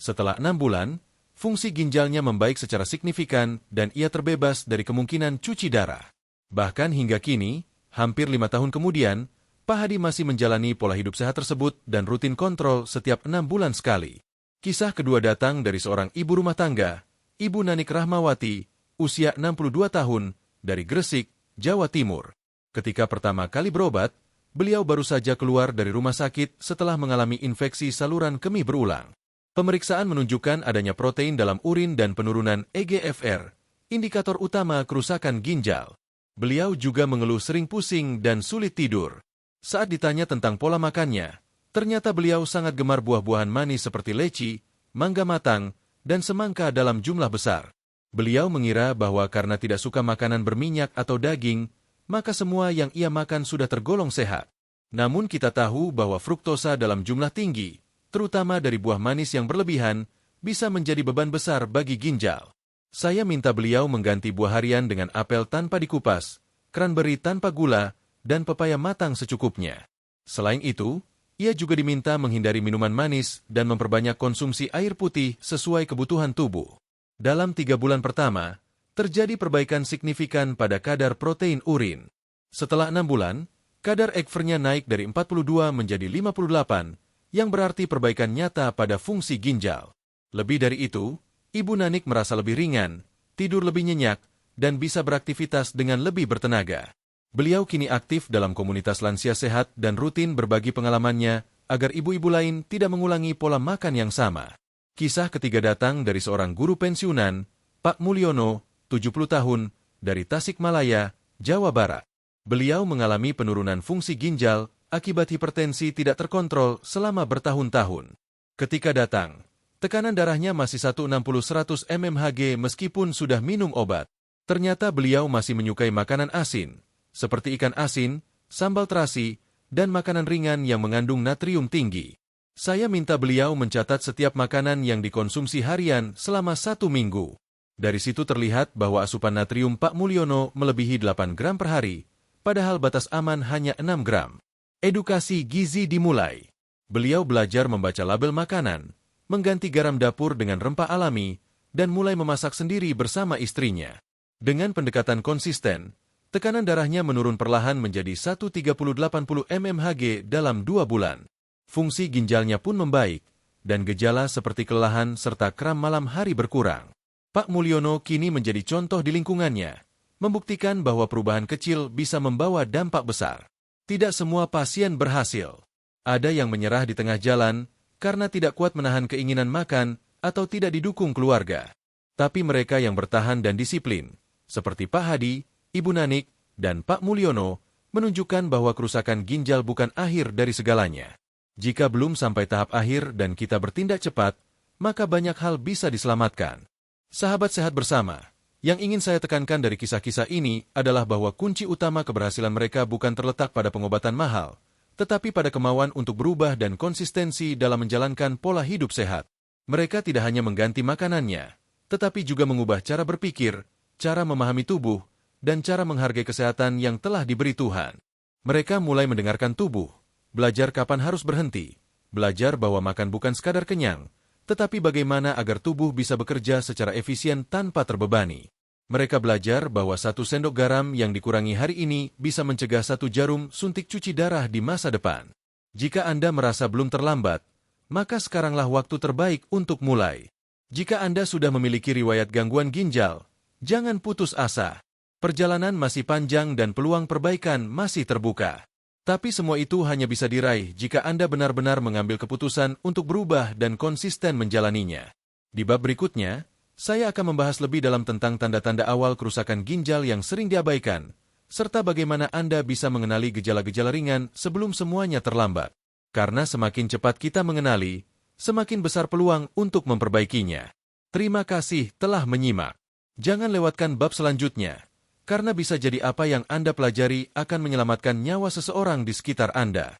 Setelah 6 bulan, fungsi ginjalnya membaik secara signifikan dan ia terbebas dari kemungkinan cuci darah. Bahkan hingga kini, hampir 5 tahun kemudian, Pak Hadi masih menjalani pola hidup sehat tersebut dan rutin kontrol setiap 6 bulan sekali. Kisah kedua datang dari seorang ibu rumah tangga, Ibu Nanik Rahmawati, usia 62 tahun, dari Gresik, Jawa Timur. Ketika pertama kali berobat, beliau baru saja keluar dari rumah sakit setelah mengalami infeksi saluran kemih berulang. Pemeriksaan menunjukkan adanya protein dalam urin dan penurunan EGFR, indikator utama kerusakan ginjal. Beliau juga mengeluh sering pusing dan sulit tidur. Saat ditanya tentang pola makannya, ternyata beliau sangat gemar buah-buahan manis seperti leci, mangga matang, dan semangka dalam jumlah besar. Beliau mengira bahwa karena tidak suka makanan berminyak atau daging, maka semua yang ia makan sudah tergolong sehat. Namun kita tahu bahwa fruktosa dalam jumlah tinggi, terutama dari buah manis yang berlebihan, bisa menjadi beban besar bagi ginjal. Saya minta beliau mengganti buah harian dengan apel tanpa dikupas, cranberry tanpa gula, dan pepaya matang secukupnya. Selain itu, ia juga diminta menghindari minuman manis dan memperbanyak konsumsi air putih sesuai kebutuhan tubuh. Dalam 3 bulan pertama, terjadi perbaikan signifikan pada kadar protein urin. Setelah 6 bulan, kadar EGFR-nya naik dari 42 menjadi 58, yang berarti perbaikan nyata pada fungsi ginjal. Lebih dari itu, Ibu Nanik merasa lebih ringan, tidur lebih nyenyak, dan bisa beraktivitas dengan lebih bertenaga. Beliau kini aktif dalam komunitas lansia sehat dan rutin berbagi pengalamannya agar ibu-ibu lain tidak mengulangi pola makan yang sama. Kisah ketiga datang dari seorang guru pensiunan, Pak Mulyono, 70 tahun, dari Tasikmalaya, Jawa Barat. Beliau mengalami penurunan fungsi ginjal akibat hipertensi tidak terkontrol selama bertahun-tahun. Ketika datang, tekanan darahnya masih 160/100 mmHg meskipun sudah minum obat. Ternyata beliau masih menyukai makanan asin, seperti ikan asin, sambal terasi, dan makanan ringan yang mengandung natrium tinggi. Saya minta beliau mencatat setiap makanan yang dikonsumsi harian selama 1 minggu. Dari situ terlihat bahwa asupan natrium Pak Mulyono melebihi 8 gram per hari, padahal batas aman hanya 6 gram. Edukasi gizi dimulai. Beliau belajar membaca label makanan, mengganti garam dapur dengan rempah alami, dan mulai memasak sendiri bersama istrinya. Dengan pendekatan konsisten, tekanan darahnya menurun perlahan menjadi 130/80 mmHg dalam 2 bulan. Fungsi ginjalnya pun membaik, dan gejala seperti kelelahan serta kram malam hari berkurang. Pak Mulyono kini menjadi contoh di lingkungannya, membuktikan bahwa perubahan kecil bisa membawa dampak besar. Tidak semua pasien berhasil. Ada yang menyerah di tengah jalan, karena tidak kuat menahan keinginan makan atau tidak didukung keluarga. Tapi mereka yang bertahan dan disiplin, seperti Pak Hadi, Ibu Nanik, dan Pak Mulyono, menunjukkan bahwa kerusakan ginjal bukan akhir dari segalanya. Jika belum sampai tahap akhir dan kita bertindak cepat, maka banyak hal bisa diselamatkan. Sahabat sehat bersama, yang ingin saya tekankan dari kisah-kisah ini adalah bahwa kunci utama keberhasilan mereka bukan terletak pada pengobatan mahal, tetapi pada kemauan untuk berubah dan konsistensi dalam menjalankan pola hidup sehat. Mereka tidak hanya mengganti makanannya, tetapi juga mengubah cara berpikir, cara memahami tubuh, dan cara menghargai kesehatan yang telah diberi Tuhan. Mereka mulai mendengarkan tubuh, belajar kapan harus berhenti, belajar bahwa makan bukan sekadar kenyang, tetapi bagaimana agar tubuh bisa bekerja secara efisien tanpa terbebani. Mereka belajar bahwa 1 sendok garam yang dikurangi hari ini bisa mencegah 1 jarum suntik cuci darah di masa depan. Jika Anda merasa belum terlambat, maka sekaranglah waktu terbaik untuk mulai. Jika Anda sudah memiliki riwayat gangguan ginjal, jangan putus asa. Perjalanan masih panjang dan peluang perbaikan masih terbuka. Tapi semua itu hanya bisa diraih jika Anda benar-benar mengambil keputusan untuk berubah dan konsisten menjalaninya. Di bab berikutnya, saya akan membahas lebih dalam tentang tanda-tanda awal kerusakan ginjal yang sering diabaikan, serta bagaimana Anda bisa mengenali gejala-gejala ringan sebelum semuanya terlambat. Karena semakin cepat kita mengenali, semakin besar peluang untuk memperbaikinya. Terima kasih telah menyimak. Jangan lewatkan bab selanjutnya, karena bisa jadi apa yang Anda pelajari akan menyelamatkan nyawa seseorang di sekitar Anda.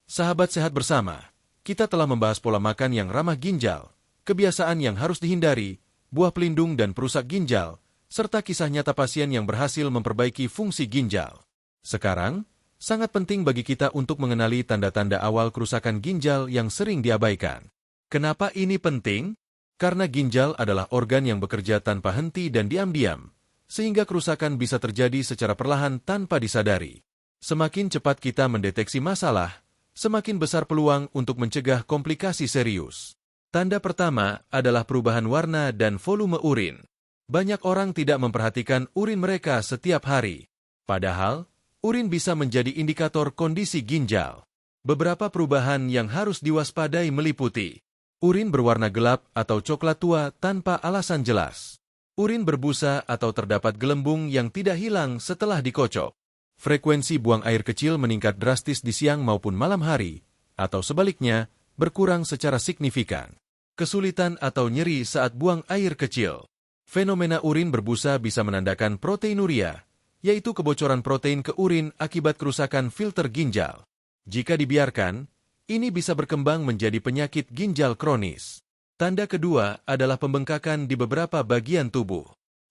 Sahabat sehat bersama, kita telah membahas pola makan yang ramah ginjal, kebiasaan yang harus dihindari, buah pelindung dan perusak ginjal, serta kisah nyata pasien yang berhasil memperbaiki fungsi ginjal. Sekarang, sangat penting bagi kita untuk mengenali tanda-tanda awal kerusakan ginjal yang sering diabaikan. Kenapa ini penting? Karena ginjal adalah organ yang bekerja tanpa henti dan diam-diam, sehingga kerusakan bisa terjadi secara perlahan tanpa disadari. Semakin cepat kita mendeteksi masalah, semakin besar peluang untuk mencegah komplikasi serius. Tanda pertama adalah perubahan warna dan volume urin. Banyak orang tidak memperhatikan urin mereka setiap hari. Padahal, urin bisa menjadi indikator kondisi ginjal. Beberapa perubahan yang harus diwaspadai meliputi urin berwarna gelap atau coklat tua tanpa alasan jelas, Urin berbusa atau terdapat gelembung yang tidak hilang setelah dikocok. Frekuensi buang air kecil meningkat drastis di siang maupun malam hari, atau sebaliknya, berkurang secara signifikan. Kesulitan atau nyeri saat buang air kecil. Fenomena urin berbusa bisa menandakan proteinuria, yaitu kebocoran protein ke urin akibat kerusakan filter ginjal. Jika dibiarkan, ini bisa berkembang menjadi penyakit ginjal kronis. Tanda kedua adalah pembengkakan di beberapa bagian tubuh.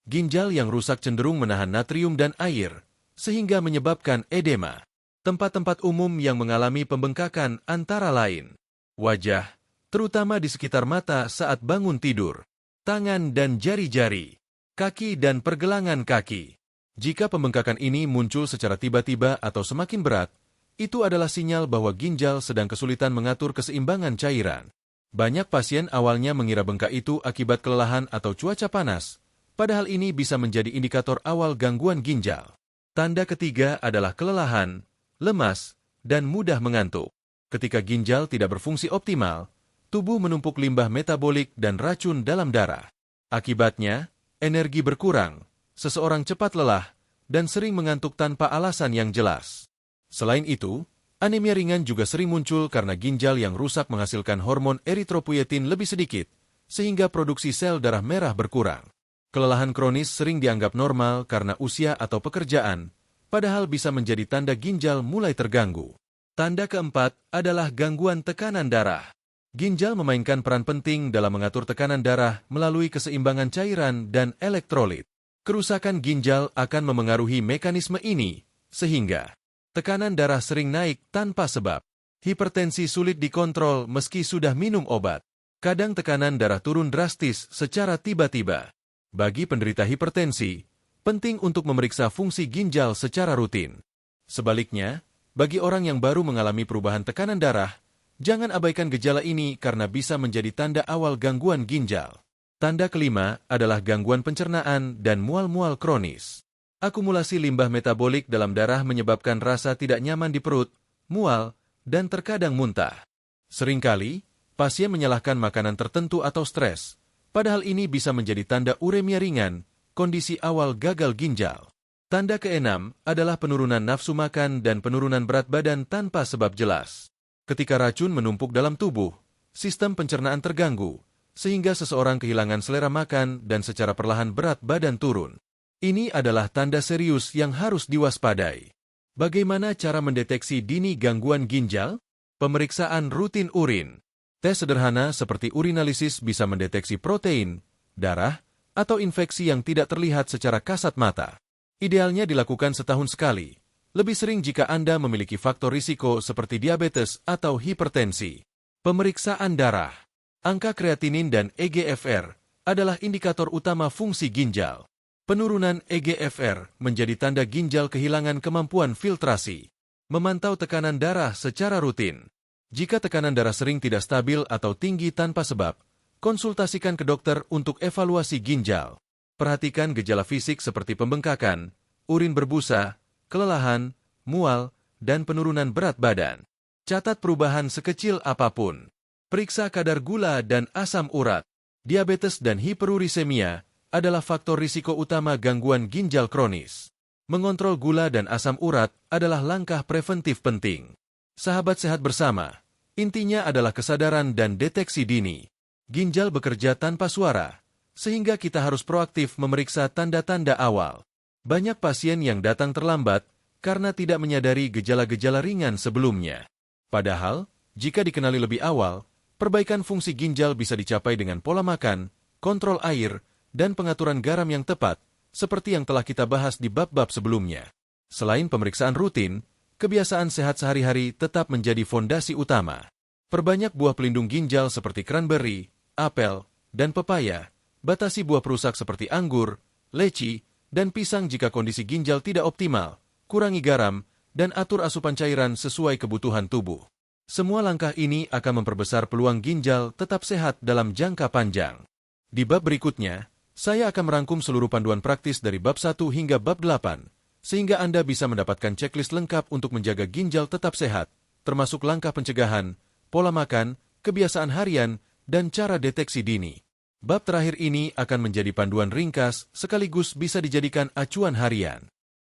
Ginjal yang rusak cenderung menahan natrium dan air, sehingga menyebabkan edema. Tempat-tempat umum yang mengalami pembengkakan antara lain wajah, terutama di sekitar mata saat bangun tidur, tangan dan jari-jari, kaki dan pergelangan kaki. Jika pembengkakan ini muncul secara tiba-tiba atau semakin berat, itu adalah sinyal bahwa ginjal sedang kesulitan mengatur keseimbangan cairan. Banyak pasien awalnya mengira bengkak itu akibat kelelahan atau cuaca panas, padahal ini bisa menjadi indikator awal gangguan ginjal. Tanda ketiga adalah kelelahan, lemas, dan mudah mengantuk. Ketika ginjal tidak berfungsi optimal, tubuh menumpuk limbah metabolik dan racun dalam darah. Akibatnya, energi berkurang, seseorang cepat lelah, dan sering mengantuk tanpa alasan yang jelas. Selain itu, anemia ringan juga sering muncul karena ginjal yang rusak menghasilkan hormon eritropoietin lebih sedikit, sehingga produksi sel darah merah berkurang. Kelelahan kronis sering dianggap normal karena usia atau pekerjaan, padahal bisa menjadi tanda ginjal mulai terganggu. Tanda keempat adalah gangguan tekanan darah. Ginjal memainkan peran penting dalam mengatur tekanan darah melalui keseimbangan cairan dan elektrolit. Kerusakan ginjal akan memengaruhi mekanisme ini, sehingga tekanan darah sering naik tanpa sebab. Hipertensi sulit dikontrol meski sudah minum obat. Kadang tekanan darah turun drastis secara tiba-tiba. Bagi penderita hipertensi, penting untuk memeriksa fungsi ginjal secara rutin. Sebaliknya, bagi orang yang baru mengalami perubahan tekanan darah, jangan abaikan gejala ini karena bisa menjadi tanda awal gangguan ginjal. Tanda kelima adalah gangguan pencernaan dan mual-mual kronis. Akumulasi limbah metabolik dalam darah menyebabkan rasa tidak nyaman di perut, mual, dan terkadang muntah. Seringkali, pasien menyalahkan makanan tertentu atau stres, padahal ini bisa menjadi tanda uremia ringan, kondisi awal gagal ginjal. Tanda keenam adalah penurunan nafsu makan dan penurunan berat badan tanpa sebab jelas. Ketika racun menumpuk dalam tubuh, sistem pencernaan terganggu, sehingga seseorang kehilangan selera makan dan secara perlahan berat badan turun. Ini adalah tanda serius yang harus diwaspadai. Bagaimana cara mendeteksi dini gangguan ginjal? Pemeriksaan rutin urin. Tes sederhana seperti urinalisis bisa mendeteksi protein, darah, atau infeksi yang tidak terlihat secara kasat mata. Idealnya dilakukan setahun sekali, lebih sering jika Anda memiliki faktor risiko seperti diabetes atau hipertensi. Pemeriksaan darah. Angka kreatinin dan EGFR adalah indikator utama fungsi ginjal. Penurunan EGFR menjadi tanda ginjal kehilangan kemampuan filtrasi. Memantau tekanan darah secara rutin. Jika tekanan darah sering tidak stabil atau tinggi tanpa sebab, konsultasikan ke dokter untuk evaluasi ginjal. Perhatikan gejala fisik seperti pembengkakan, urin berbusa, kelelahan, mual, dan penurunan berat badan. Catat perubahan sekecil apapun. Periksa kadar gula dan asam urat. Diabetes dan hiperurisemia adalah faktor risiko utama gangguan ginjal kronis. Mengontrol gula dan asam urat adalah langkah preventif penting. Sahabat sehat bersama, intinya adalah kesadaran dan deteksi dini. Ginjal bekerja tanpa suara, sehingga kita harus proaktif memeriksa tanda-tanda awal. Banyak pasien yang datang terlambat karena tidak menyadari gejala-gejala ringan sebelumnya. Padahal, jika dikenali lebih awal, perbaikan fungsi ginjal bisa dicapai dengan pola makan, kontrol air, dan pengaturan garam yang tepat, seperti yang telah kita bahas di bab-bab sebelumnya. Selain pemeriksaan rutin, kebiasaan sehat sehari-hari tetap menjadi fondasi utama. Perbanyak buah pelindung ginjal seperti cranberry, apel, dan pepaya. Batasi buah perusak seperti anggur, leci, dan pisang jika kondisi ginjal tidak optimal. Kurangi garam, dan atur asupan cairan sesuai kebutuhan tubuh. Semua langkah ini akan memperbesar peluang ginjal tetap sehat dalam jangka panjang. Di bab berikutnya, saya akan merangkum seluruh panduan praktis dari bab 1 hingga bab 8, sehingga Anda bisa mendapatkan checklist lengkap untuk menjaga ginjal tetap sehat, termasuk langkah pencegahan, pola makan, kebiasaan harian, dan cara deteksi dini. Bab terakhir ini akan menjadi panduan ringkas sekaligus bisa dijadikan acuan harian.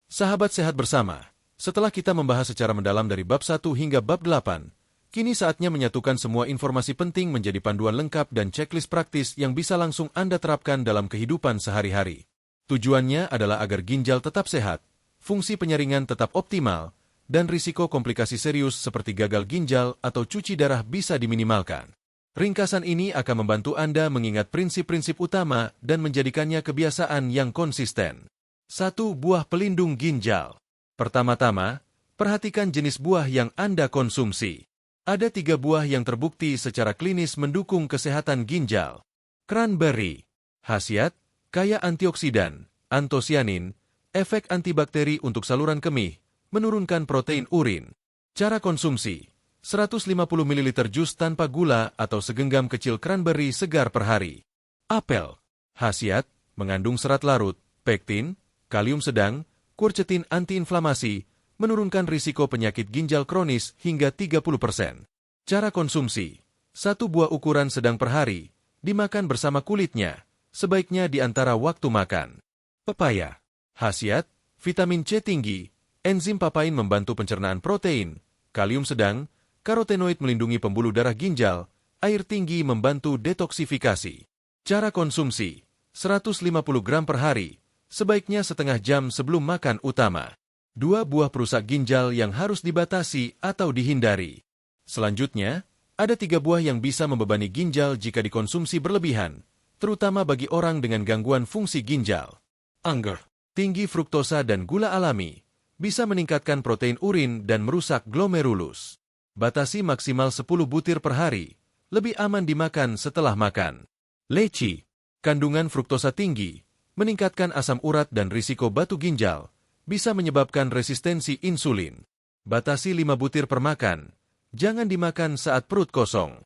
Sahabat sehat bersama, setelah kita membahas secara mendalam dari bab 1 hingga bab 8, kini saatnya menyatukan semua informasi penting menjadi panduan lengkap dan checklist praktis yang bisa langsung Anda terapkan dalam kehidupan sehari-hari. Tujuannya adalah agar ginjal tetap sehat, fungsi penyaringan tetap optimal, dan risiko komplikasi serius seperti gagal ginjal atau cuci darah bisa diminimalkan. Ringkasan ini akan membantu Anda mengingat prinsip-prinsip utama dan menjadikannya kebiasaan yang konsisten. 1. Buah pelindung ginjal. Pertama-tama, perhatikan jenis buah yang Anda konsumsi. Ada 3 buah yang terbukti secara klinis mendukung kesehatan ginjal. Cranberry. Khasiat, kaya antioksidan, antosianin, efek antibakteri untuk saluran kemih, menurunkan protein urin. Cara konsumsi. 150 ml jus tanpa gula atau segenggam kecil cranberry segar per hari. Apel. Khasiat, mengandung serat larut, pektin, kalium sedang, quercetin antiinflamasi, menurunkan risiko penyakit ginjal kronis hingga 30%. Cara konsumsi. 1 buah ukuran sedang per hari, dimakan bersama kulitnya, sebaiknya di antara waktu makan. Pepaya. Khasiat, vitamin C tinggi, enzim papain membantu pencernaan protein, kalium sedang, karotenoid melindungi pembuluh darah ginjal, air tinggi membantu detoksifikasi. Cara konsumsi, 150 gram per hari, sebaiknya setengah jam sebelum makan utama. 2 buah perusak ginjal yang harus dibatasi atau dihindari. Selanjutnya, ada 3 buah yang bisa membebani ginjal jika dikonsumsi berlebihan, terutama bagi orang dengan gangguan fungsi ginjal. Anggur, tinggi fruktosa dan gula alami, bisa meningkatkan protein urin dan merusak glomerulus. Batasi maksimal 10 butir per hari, lebih aman dimakan setelah makan. Leci, kandungan fruktosa tinggi, meningkatkan asam urat dan risiko batu ginjal, bisa menyebabkan resistensi insulin. Batasi 5 butir per makan, jangan dimakan saat perut kosong.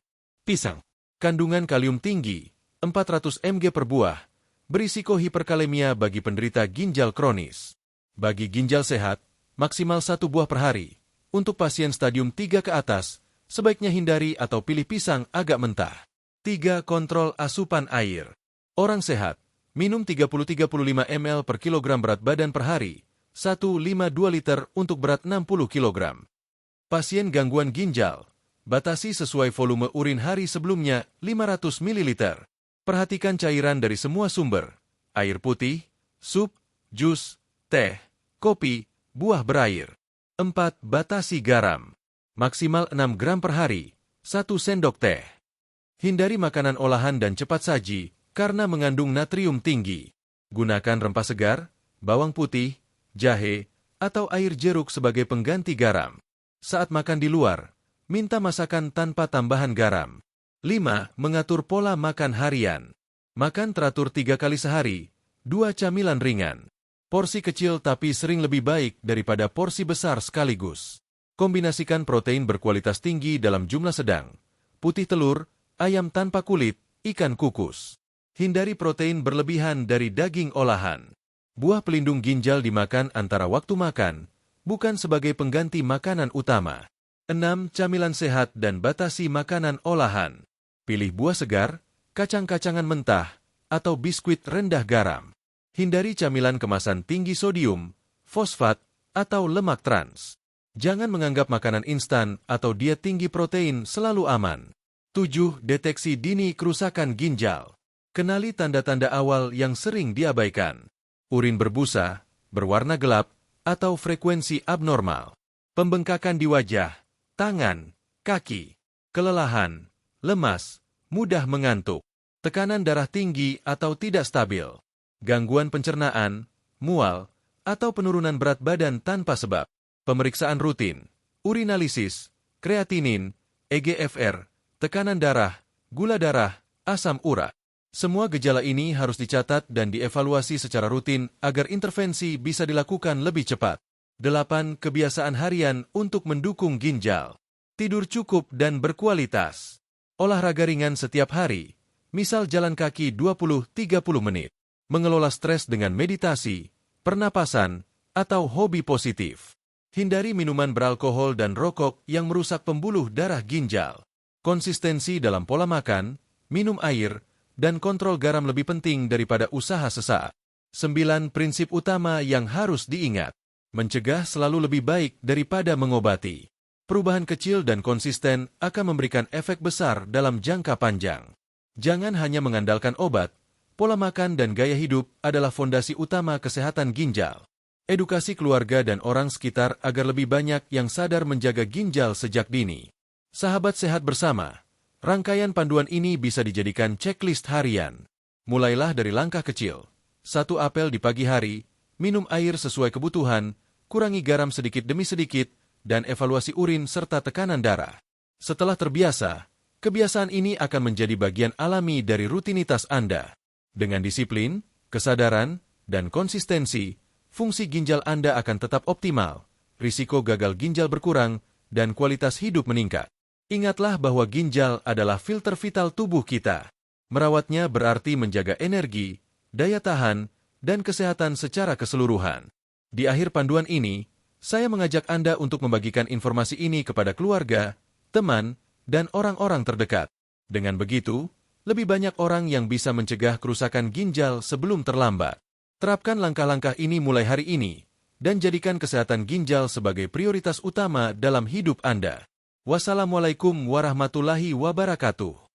Pisang, kandungan kalium tinggi, 400 mg per buah, berisiko hiperkalemia bagi penderita ginjal kronis. Bagi ginjal sehat, maksimal 1 buah per hari. Untuk pasien stadium 3 ke atas, sebaiknya hindari atau pilih pisang agak mentah. 3. Kontrol asupan air. Orang sehat, minum 30-35 ml per kilogram berat badan per hari, 1,5-2 liter untuk berat 60 kg. Pasien gangguan ginjal, batasi sesuai volume urin hari sebelumnya 500 ml. Perhatikan cairan dari semua sumber, air putih, sup, jus, teh, kopi, buah berair. 4. Batasi garam. Maksimal 6 gram per hari, 1 sendok teh. Hindari makanan olahan dan cepat saji karena mengandung natrium tinggi. Gunakan rempah segar, bawang putih, jahe, atau air jeruk sebagai pengganti garam. Saat makan di luar, minta masakan tanpa tambahan garam. 5. Mengatur pola makan harian. Makan teratur 3 kali sehari, 2 camilan ringan. Porsi kecil tapi sering lebih baik daripada porsi besar sekaligus. Kombinasikan protein berkualitas tinggi dalam jumlah sedang. Putih telur, ayam tanpa kulit, ikan kukus. Hindari protein berlebihan dari daging olahan. Buah pelindung ginjal dimakan antara waktu makan, bukan sebagai pengganti makanan utama. 6. Camilan sehat dan batasi makanan olahan. Pilih buah segar, kacang-kacangan mentah, atau biskuit rendah garam. Hindari camilan kemasan tinggi sodium, fosfat, atau lemak trans. Jangan menganggap makanan instan atau diet tinggi protein selalu aman. 7. Deteksi dini kerusakan ginjal. Kenali tanda-tanda awal yang sering diabaikan. Urin berbusa, berwarna gelap, atau frekuensi abnormal. Pembengkakan di wajah, tangan, kaki. Kelelahan, lemas, mudah mengantuk. Tekanan darah tinggi atau tidak stabil. Gangguan pencernaan, mual, atau penurunan berat badan tanpa sebab. Pemeriksaan rutin, urinalisis, kreatinin, EGFR, tekanan darah, gula darah, asam urat. Semua gejala ini harus dicatat dan dievaluasi secara rutin agar intervensi bisa dilakukan lebih cepat. 8. Kebiasaan harian untuk mendukung ginjal. Tidur cukup dan berkualitas. Olahraga ringan setiap hari, misal jalan kaki 20-30 menit. Mengelola stres dengan meditasi, pernapasan, atau hobi positif. Hindari minuman beralkohol dan rokok yang merusak pembuluh darah ginjal. Konsistensi dalam pola makan, minum air, dan kontrol garam lebih penting daripada usaha sesaat. 9 prinsip utama yang harus diingat. Mencegah selalu lebih baik daripada mengobati. Perubahan kecil dan konsisten akan memberikan efek besar dalam jangka panjang. Jangan hanya mengandalkan obat, pola makan dan gaya hidup adalah fondasi utama kesehatan ginjal. Edukasi keluarga dan orang sekitar agar lebih banyak yang sadar menjaga ginjal sejak dini. Sahabat sehat bersama, rangkaian panduan ini bisa dijadikan checklist harian. Mulailah dari langkah kecil. 1 apel di pagi hari, minum air sesuai kebutuhan, kurangi garam sedikit demi sedikit, dan evaluasi urin serta tekanan darah. Setelah terbiasa, kebiasaan ini akan menjadi bagian alami dari rutinitas Anda. Dengan disiplin, kesadaran, dan konsistensi, fungsi ginjal Anda akan tetap optimal, risiko gagal ginjal berkurang, dan kualitas hidup meningkat. Ingatlah bahwa ginjal adalah filter vital tubuh kita. Merawatnya berarti menjaga energi, daya tahan, dan kesehatan secara keseluruhan. Di akhir panduan ini, saya mengajak Anda untuk membagikan informasi ini kepada keluarga, teman, dan orang-orang terdekat. Dengan begitu, lebih banyak orang yang bisa mencegah kerusakan ginjal sebelum terlambat. Terapkan langkah-langkah ini mulai hari ini, dan jadikan kesehatan ginjal sebagai prioritas utama dalam hidup Anda. Wassalamualaikum warahmatullahi wabarakatuh.